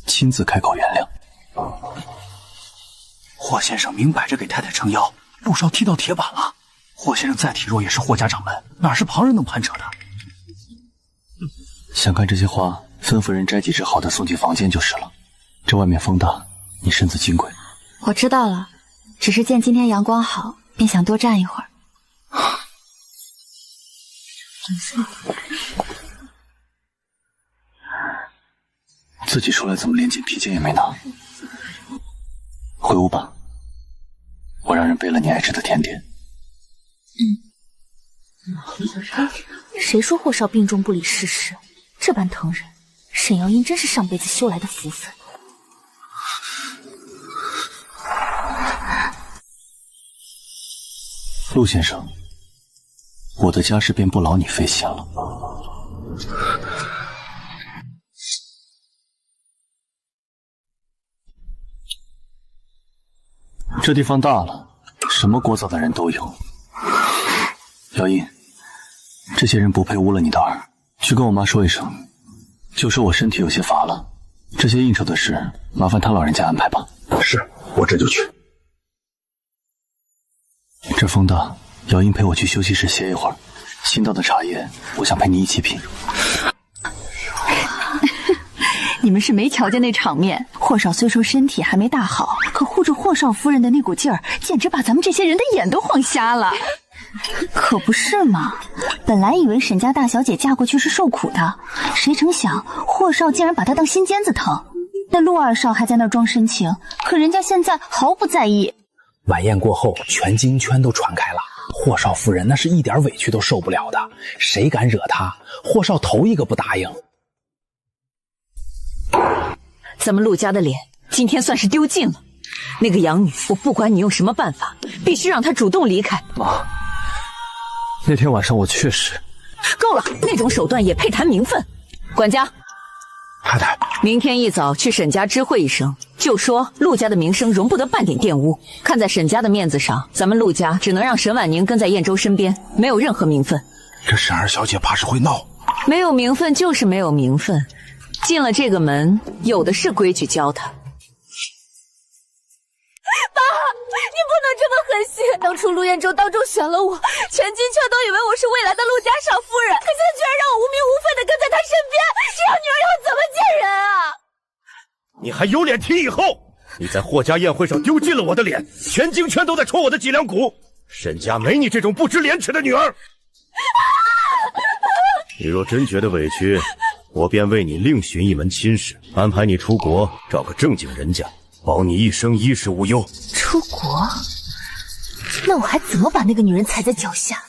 亲自开口原谅？霍先生明摆着给太太撑腰，陆少踢到铁板了。霍先生再体弱也是霍家掌门，哪是旁人能攀扯的？想看这些花，吩咐人摘几枝好的送进房间就是了。这外面风大，你身子金贵。我知道了，只是见今天阳光好，便想多站一会儿。自己出来怎么连件披肩也没拿？回屋吧，我让人备了你爱吃的甜点。谁说霍少病重不理世事？这般疼人，沈瑶英真是上辈子修来的福分。陆先生，我的家事便不劳你费心了。这地方大了，什么聒噪的人都有。姚英，这些人不配污了你的耳，去跟我妈说一声，就说我身体有些乏了，这些应酬的事麻烦他老人家安排吧。是，我这就去。这风大，姚英陪我去休息室歇一会儿。新到的茶叶，我想陪你一起品。你们是没瞧见那场面，霍少虽说身体还没大好，可护着霍少夫人的那股劲儿，简直把咱们这些人的眼都晃瞎了。可不是嘛，本来以为沈家大小姐嫁过去是受苦的，谁成想霍少竟然把她当心尖子疼。那陆二少还在那儿装深情，可人家现在毫不在意。晚宴过后，全京圈都传开了，霍少夫人那是一点委屈都受不了的，谁敢惹她，霍少头一个不答应。咱们陆家的脸今天算是丢尽了。那个养女，我不管你用什么办法，必须让她主动离开。妈，那天晚上我确实……够了，那种手段也配谈名分？管家，太太，明天一早去沈家知会一声，就说陆家的名声容不得半点玷污。看在沈家的面子上，咱们陆家只能让沈婉宁跟在燕州身边，没有任何名分。这沈二小姐怕是会闹。没有名分就是没有名分。进了这个门，有的是规矩教他。爸，你不能这么狠心！当初陆彦州当众选了我，全金圈都以为我是未来的陆家少夫人，可现在居然让我无名无分的跟在他身边，这样女儿要怎么见人啊？你还有脸提以后？你在霍家宴会上丢尽了我的脸，全京圈都在戳我的脊梁骨。沈家没你这种不知廉耻的女儿。你若真觉得委屈，我便为你另寻一门亲事，安排你出国，找个正经人家，保你一生衣食无忧。出国？那我还怎么把那个女人踩在脚下？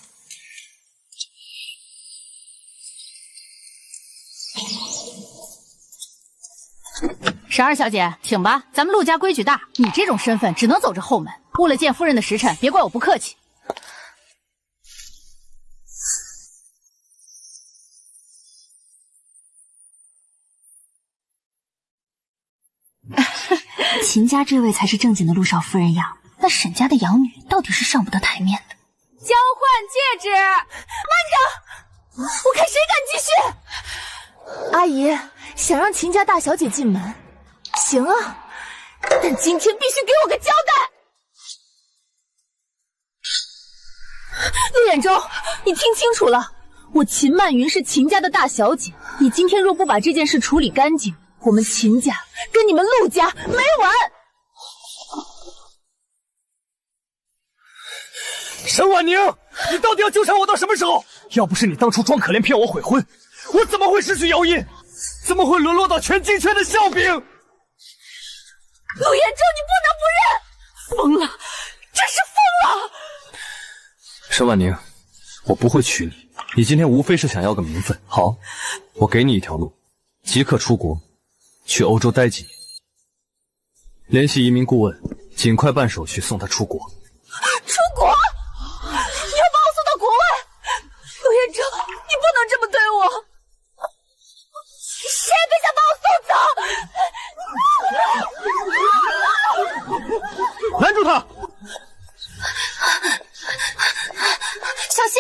沈二小姐，请吧，咱们陆家规矩大，你这种身份只能走着后门，误了见夫人的时辰，别怪我不客气。秦家这位才是正经的陆少夫人呀，那沈家的养女到底是上不得台面的。交换戒指，慢着，我看谁敢继续。阿姨想让秦家大小姐进门，行啊，但今天必须给我个交代。陆远州，你听清楚了，我秦曼云是秦家的大小姐，你今天若不把这件事处理干净，我们秦家跟你们陆家没完！沈婉宁，你到底要纠缠我到什么时候？要不是你当初装可怜骗我悔婚，我怎么会失去姚印？怎么会沦落到全京圈的笑柄？陆彦州，你不能不认！疯了，真是疯了！沈婉宁，我不会娶你，你今天无非是想要个名分。好，我给你一条路，即刻出国，去欧洲待几年，联系移民顾问，尽快办手续送他出国。出国？你要把我送到国外？陆彦州，你不能这么对我！谁也别想把我送走！拦住他！小心！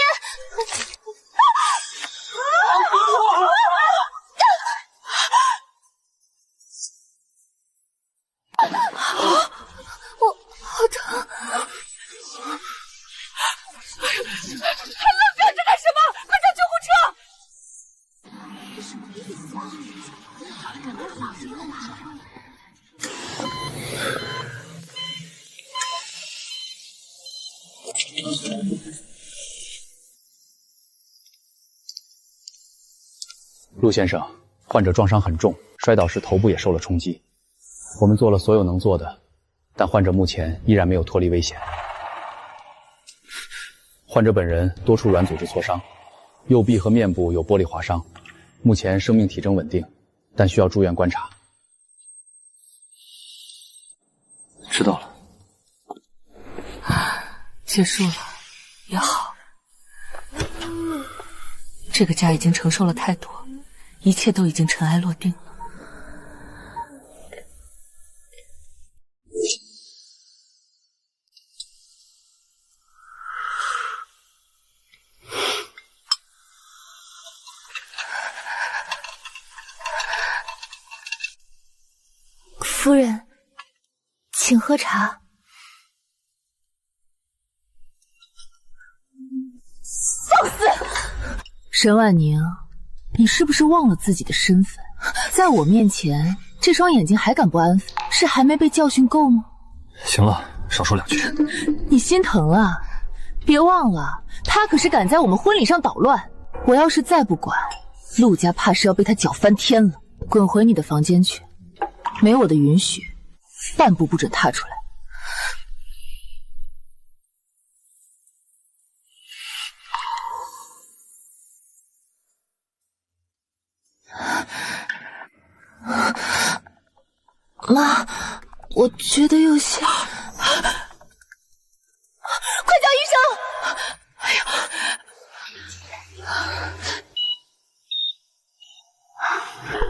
愣着干什么？快叫救护车！陆先生，患者撞伤很重，摔倒时头部也受了冲击。我们做了所有能做的，但患者目前依然没有脱离危险。患者本人多处软组织挫伤，右臂和面部有玻璃划伤，目前生命体征稳定，但需要住院观察。知道了。结束了，也好。这个家已经承受了太多，一切都已经尘埃落定了。夫人，请喝茶。放肆！沈婉宁，你是不是忘了自己的身份？在我面前，这双眼睛还敢不安分？是还没被教训够吗？行了，少说两句。你心疼啊？别忘了，他可是敢在我们婚礼上捣乱。我要是再不管，陆家怕是要被他搅翻天了。滚回你的房间去，没我的允许，半步不准踏出来。妈，我觉得有些……快叫医生！哎呀！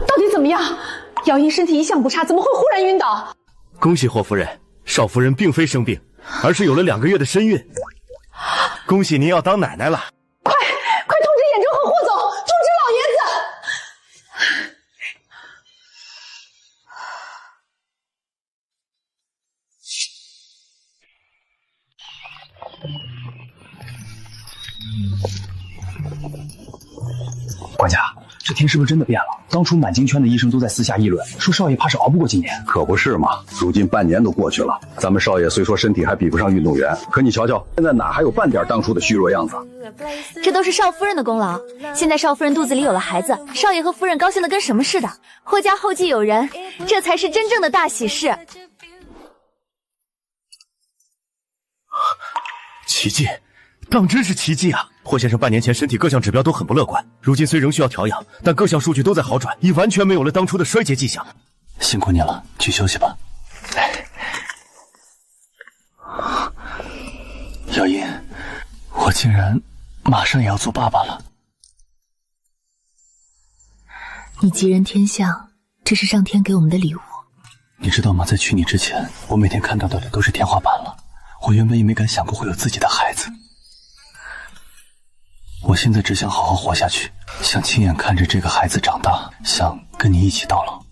到底怎么样？姚英身体一向不差，怎么会忽然晕倒？恭喜霍夫人，少夫人并非生病，而是有了2个月的身孕。恭喜您要当奶奶了！快通知兖州和霍总，通知老爷子！管家，这天是不是真的变了？当初满京圈的医生都在私下议论，说少爷怕是熬不过今年。可不是嘛，如今半年都过去了，咱们少爷虽说身体还比不上运动员，可你瞧瞧，现在哪还有半点当初的虚弱样子？这都是少夫人的功劳。现在少夫人肚子里有了孩子，少爷和夫人高兴的跟什么似的。霍家后继有人，这才是真正的大喜事。奇迹，当真是奇迹啊！霍先生半年前身体各项指标都很不乐观，如今虽仍需要调养，但各项数据都在好转，已完全没有了当初的衰竭迹象。辛苦你了，去休息吧。姚音，我竟然马上也要做爸爸了。你吉人天相，这是上天给我们的礼物。你知道吗？在娶你之前，我每天看到的都是天花板了。我原本也没敢想过会有自己的孩子。我现在只想好好活下去，想亲眼看着这个孩子长大，想跟你一起到老。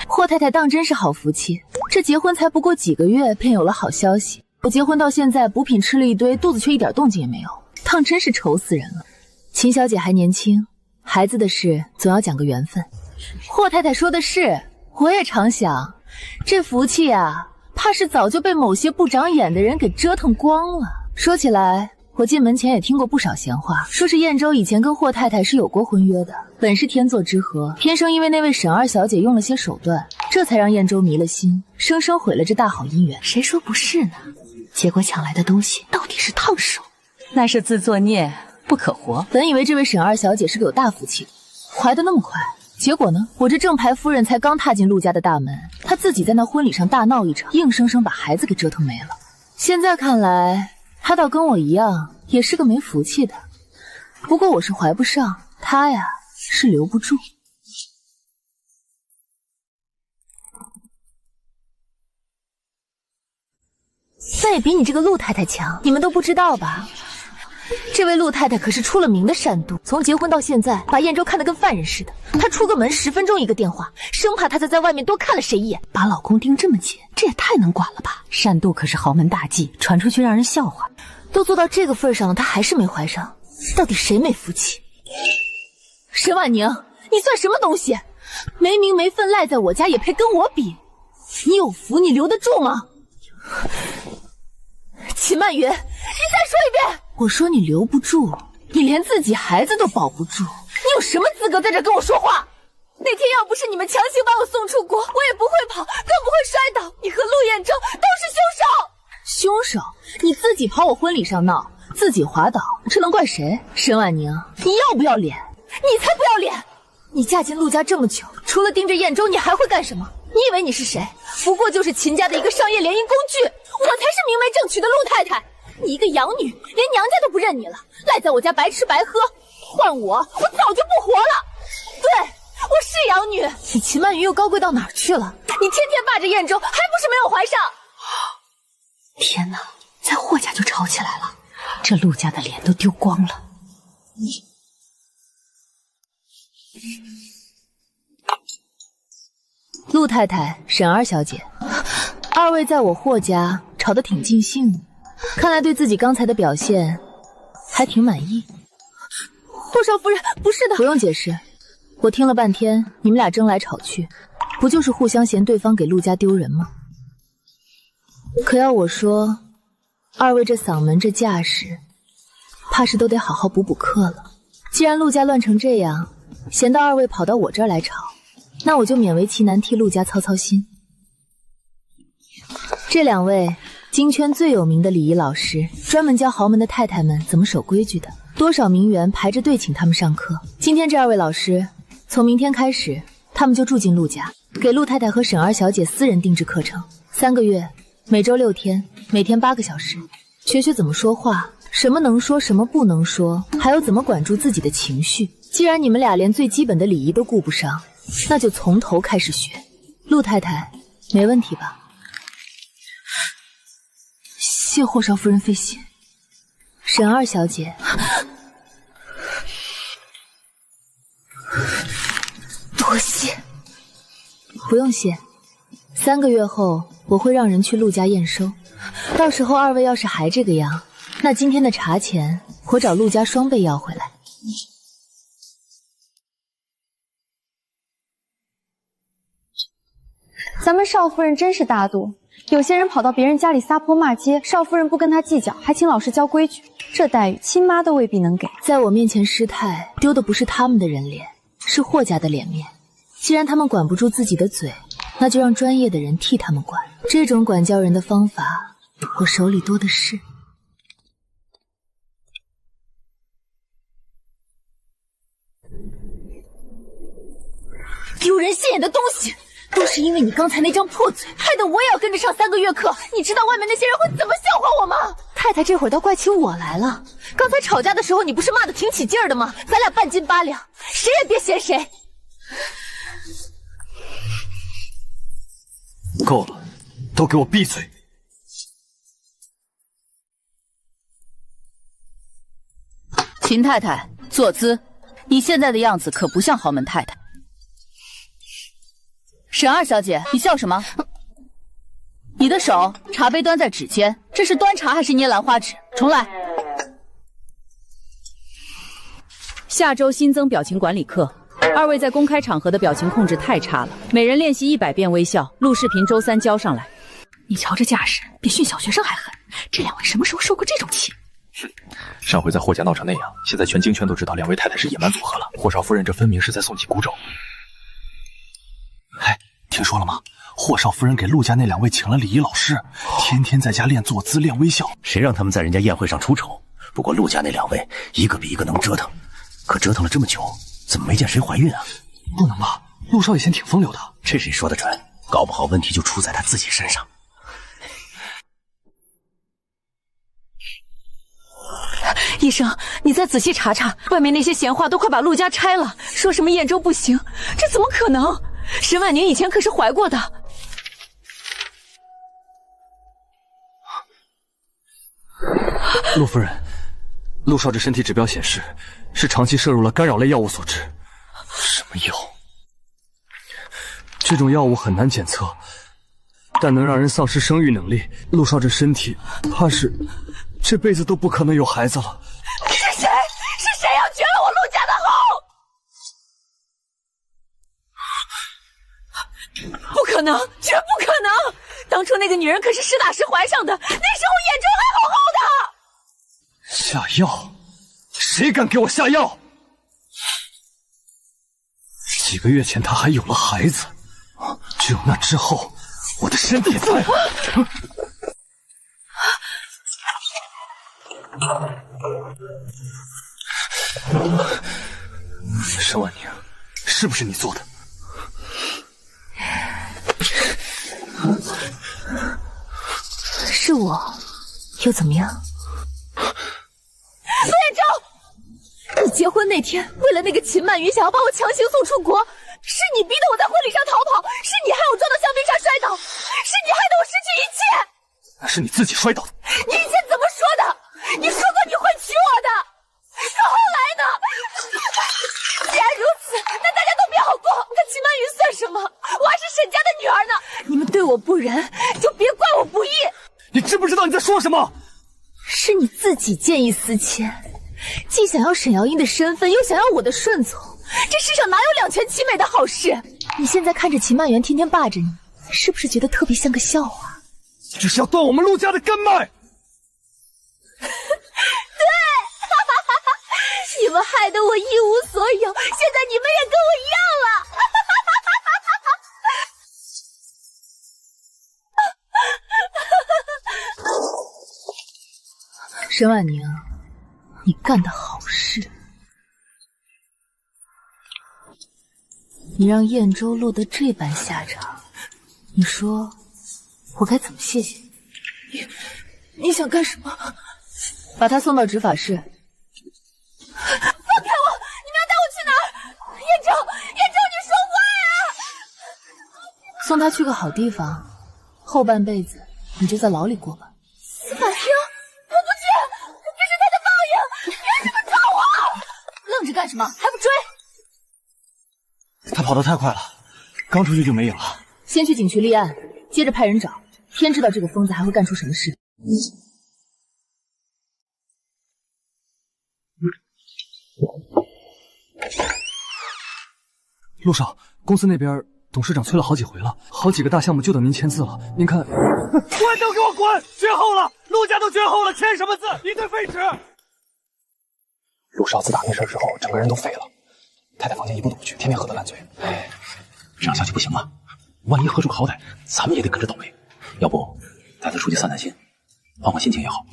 霍太太当真是好福气，这结婚才不过几个月，便有了好消息。我结婚到现在，补品吃了一堆，肚子却一点动静也没有，当真是愁死人了。秦小姐还年轻，孩子的事总要讲个缘分。霍太太说的是，我也常想，这福气啊，怕是早就被某些不长眼的人给折腾光了。说起来，我进门前也听过不少闲话，说是兖州以前跟霍太太是有过婚约的，本是天作之合，偏生因为那位沈二小姐用了些手段，这才让兖州迷了心，生生毁了这大好姻缘。谁说不是呢？结果抢来的东西到底是烫手，那是自作孽不可活。本以为这位沈二小姐是个有大福气的，怀得那么快，结果呢，我这正牌夫人才刚踏进陆家的大门，她自己在那婚礼上大闹一场，硬生生把孩子给折腾没了。现在看来，她倒跟我一样，也是个没福气的。不过我是怀不上，她呀是留不住。那也比你这个陆太太强，你们都不知道吧？这位陆太太可是出了名的善妒，从结婚到现在，把燕州看得跟犯人似的。她出个门10分钟一个电话，生怕她再在外面多看了谁一眼。把老公盯这么紧，这也太能管了吧？善妒可是豪门大忌，传出去让人笑话。都做到这个份上了，她还是没怀上，到底谁没福气？沈婉宁，你算什么东西？没名没分赖在我家也配跟我比？你有福你留得住吗？秦曼云，你再说一遍！我说你留不住，你连自己孩子都保不住，你有什么资格在这跟我说话？那天要不是你们强行把我送出国，我也不会跑，更不会摔倒。你和陆彦州都是凶手！凶手？你自己跑我婚礼上闹，自己滑倒，这能怪谁？沈婉宁，你要不要脸？你才不要脸！你嫁进陆家这么久，除了盯着燕州，你还会干什么？你以为你是谁？不过就是秦家的一个商业联姻工具，我才是明媒正娶的陆太太。你一个养女，连娘家都不认你了，赖在我家白吃白喝。换我早就不活了。对，我是养女。你秦曼云又高贵到哪儿去了？你天天霸着燕州，还不是没有怀上？天哪，在霍家就吵起来了，这陆家的脸都丢光了。陆太太、沈儿小姐，二位在我霍家吵得挺尽兴的，看来对自己刚才的表现还挺满意。霍少夫人，不是的，不用解释。我听了半天，你们俩争来吵去，不就是互相嫌对方给陆家丢人吗？可要我说，二位这嗓门这架势，怕是都得好好补补课了。既然陆家乱成这样，闲到二位跑到我这儿来吵，那我就勉为其难替陆家操操心。这两位京圈最有名的礼仪老师，专门教豪门的太太们怎么守规矩的，多少名媛排着队请他们上课。今天这二位老师，从明天开始，他们就住进陆家，给陆太太和沈儿小姐私人定制课程，3个月，每周6天，每天8个小时，学学怎么说话，什么能说，什么不能说，还有怎么管住自己的情绪。既然你们俩连最基本的礼仪都顾不上，那就从头开始学。陆太太，没问题吧？谢霍少夫人费心。沈二小姐，多谢。不用谢。3个月后，我会让人去陆家验收。到时候二位要是还这个样，那今天的茶钱我找陆家双倍要回来。咱们少夫人真是大度，有些人跑到别人家里撒泼骂街，少夫人不跟他计较，还请老师教规矩，这待遇亲妈都未必能给。在我面前失态，丢的不是他们的人脸，是霍家的脸面。既然他们管不住自己的嘴，那就让专业的人替他们管。这种管教人的方法，我手里多的是。丢人现眼的东西！都是因为你刚才那张破嘴，害得我也要跟着上3个月课。你知道外面那些人会怎么笑话我吗？太太这会儿倒怪起我来了。刚才吵架的时候，你不是骂得挺起劲儿的吗？咱俩半斤8两，谁也别嫌谁。够了，都给我闭嘴！秦太太，坐姿，你现在的样子可不像豪门太太。沈二小姐，你笑什么？你的手，茶杯端在指尖，这是端茶还是捏兰花指？重来。下周新增表情管理课，二位在公开场合的表情控制太差了，每人练习100遍微笑，录视频周3交上来。你瞧这架势，比训小学生还狠。这两位什么时候受过这种气？上回在霍家闹成那样，现在全京圈都知道两位太太是野蛮组合了。霍少夫人这分明是在送起古咒。哎，听说了吗？霍少夫人给陆家那2位请了礼仪老师，天天在家练坐姿、练微笑。谁让他们在人家宴会上出丑？不过陆家那2位一个比一个能折腾，可折腾了这么久，怎么没见谁怀孕啊？不能吧？陆少以前挺风流的。这谁说的准？搞不好问题就出在他自己身上。医生，你再仔细查查，外面那些闲话都快把陆家拆了，说什么燕州不行，这怎么可能？沈婉宁以前可是怀过的。陆夫人，陆少这身体指标显示是长期摄入了干扰类药物所致。什么药？这种药物很难检测，但能让人丧失生育能力。陆少这身体，怕是这辈子都不可能有孩子了。是谁？是谁要绝了我陆家的后？不可能，绝不可能！当初那个女人可是实打实怀上的，那时候眼中还好好的。下药？谁敢给我下药？几个月前她还有了孩子，只有那之后，我的身体才……沈婉宁，是不是你做的？是我，又怎么样？陆彦昭，你结婚那天为了那个秦曼云想要把我强行送出国，是你逼得我在婚礼上逃跑，是你害我撞到香槟上摔倒，是你害得我失去一切。那是你自己摔倒的。你以前怎么说的？你说过你会娶我的，可后来呢？既然如此，那大家都别好过，那秦曼云算什么？我还是沈家的女儿呢。你们对我不仁，就别怪我不义。你知不知道你在说什么？是你自己见异思迁，既想要沈瑶英的身份，又想要我的顺从，这世上哪有两全其美的好事？你现在看着秦曼媛天天霸着你，是不是觉得特别像个笑话？这是要断我们陆家的根脉。对，你们害得我一无所有，现在你们也跟我一样了。沈婉宁，你干的好事，你让燕州落得这般下场，你说我该怎么谢谢你？你想干什么？把他送到执法室。放开我！你们要带我去哪儿？燕州，你说话呀！送他去个好地方，后半辈子你就在牢里过吧。司法厅，我不去，这是他的报应！凭什么抓我？愣着干什么？还不追？他跑得太快了，刚出去就没影了。先去警局立案，接着派人找，天知道这个疯子还会干出什么事。陆少，公司那边董事长催了好几回了，好几个大项目就等您签字了。您看，滚都给我滚！绝后了，陆家都绝后了，签什么字？一堆废纸。陆少自打那事之后，整个人都废了。太太房间一步都不去，天天喝得烂醉。哎，这样下去不行啊！万一喝出个好歹，咱们也得跟着倒霉。要不，带他出去散散心，换换心情也好。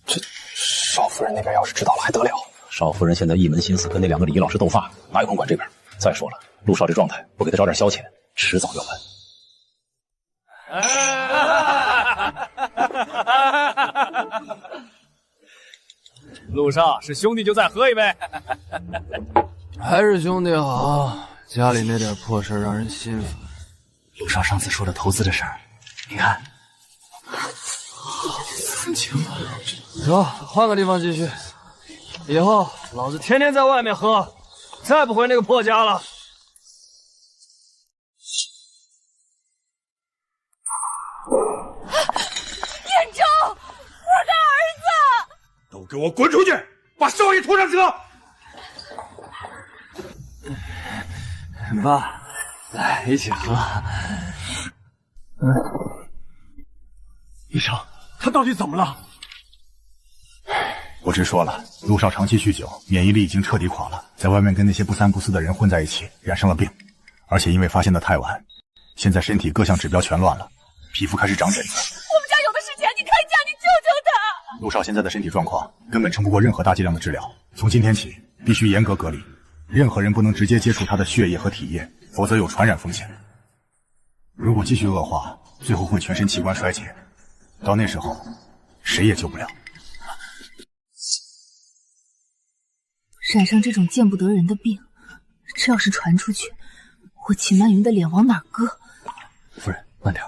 这少夫人那边要是知道了，还得了？少夫人现在一门心思跟那两个礼仪老师斗法，哪有空管这边？再说了，陆少这状态，不给他找点消遣，迟早要完。陆少是兄弟就再喝一杯。还是兄弟好，家里那点破事让人心烦。陆少上次说的投资的事儿，你看，走，换个地方继续。以后老子天天在外面喝，再不回那个破家了。燕州，我的儿子！都给我滚出去，把少爷拖上车！爸，来一起喝。医生，他到底怎么了？我直说了，陆少长期酗酒，免疫力已经彻底垮了，在外面跟那些不三不四的人混在一起，染上了病，而且因为发现的太晚，现在身体各项指标全乱了，皮肤开始长疹子。我们家有的是钱，你开价，你救救他！陆少现在的身体状况根本撑不过任何大剂量的治疗，从今天起必须严格隔离，任何人不能直接接触他的血液和体液，否则有传染风险。如果继续恶化，最后会全身器官衰竭，到那时候谁也救不了。染上这种见不得人的病，这要是传出去，我秦曼云的脸往哪儿搁？夫人，慢点。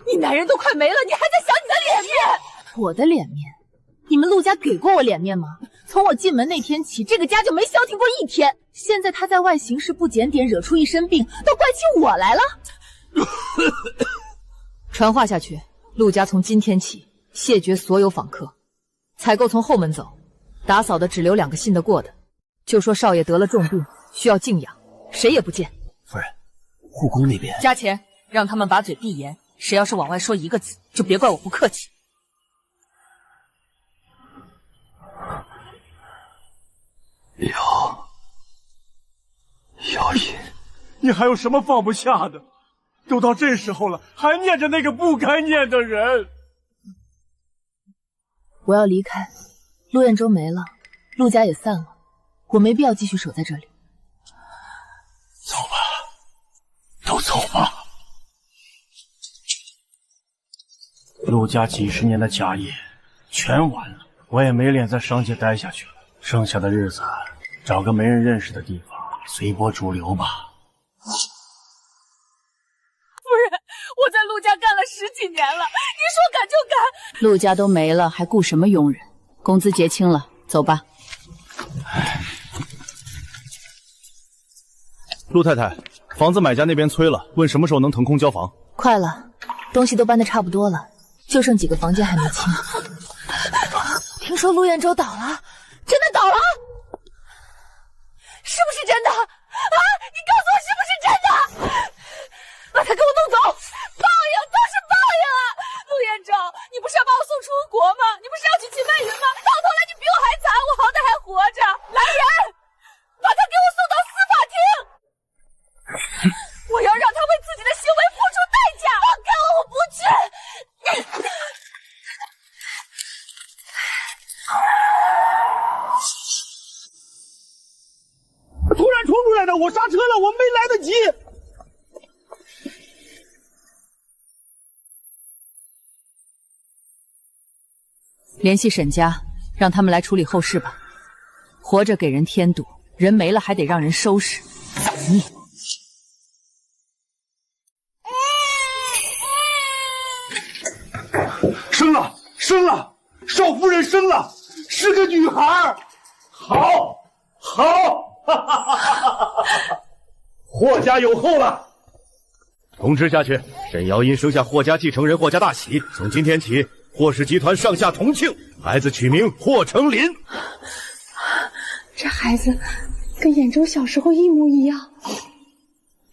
你男人都快没了，你还在想你的脸面？我的脸面你们陆家给过我脸面吗？从我进门那天起，这个家就没消停过一天。现在他在外行事不检点，惹出一身病，都怪起我来了。传话下去，陆家从今天起谢绝所有访客，采购从后门走，打扫的只留2个信得过的，就说少爷得了重病，需要静养，谁也不见。夫人，护宫那边加钱，让他们把嘴闭严，谁要是往外说一个字，就别怪我不客气。姚音，你还有什么放不下的？都到这时候了，还念着那个不该念的人。我要离开，陆彦州没了，陆家也散了，我没必要继续守在这里。走吧，都走吧。陆家几十年的家业全完了，我也没脸在商界待下去了。剩下的日子，找个没人认识的地方，随波逐流吧。夫人，我在陆家干了10几年了，您说赶就赶。陆家都没了，还雇什么佣人？工资结清了，走吧。陆太太，房子买家那边催了，问什么时候能腾空交房。快了，东西都搬得差不多了，就剩几个房间还没清。听说陆彦州倒了，真的倒了？是不是真的？啊！你告诉我是不是真的？把他给我弄走！报应都是报应啊！陆彦州，你不是要把我送出国吗？你不是要去秦曼云吗？到头来你比我还惨，我好歹还活着。来人，把他给我送到司法庭！我要让他为自己的行为付出代价！放开我，我不去！突然冲出来的，我刹车了，我没来得及。联系沈家，让他们来处理后事吧。活着给人添堵，人没了还得让人收拾。生了，生了，少夫人生了，是个女孩。好，好，哈哈哈哈哈！霍家有后了。通知下去，沈瑶因生下霍家继承人霍家大喜，从今天起，霍氏集团上下同庆，孩子取名霍成林。这孩子跟兖州小时候一模一样。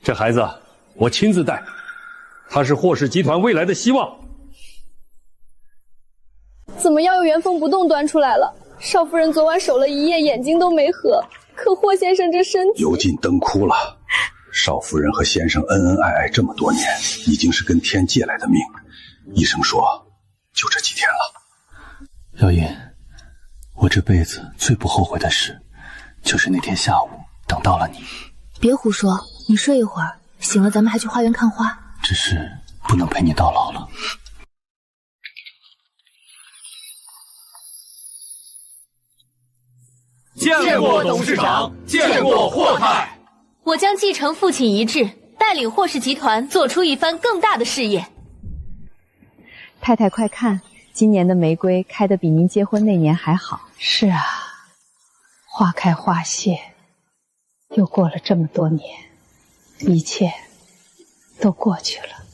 这孩子我亲自带，他是霍氏集团未来的希望。怎么样？又原封不动端出来了。少夫人昨晚守了一夜，眼睛都没合。可霍先生这身体……油尽灯枯了。少夫人和先生恩恩爱爱这么多年，已经是跟天借来的命。医生说，就这几天了。姚音，我这辈子最不后悔的事，就是那天下午等到了你。别胡说，你睡一会儿，醒了咱们还去花园看花。只是不能陪你到老了。见过董事长，见过霍太。我将继承父亲遗志，带领霍氏集团做出一番更大的事业。太太快看，今年的玫瑰开得比您结婚那年还好。是啊，花开花谢，又过了这么多年，一切都过去了。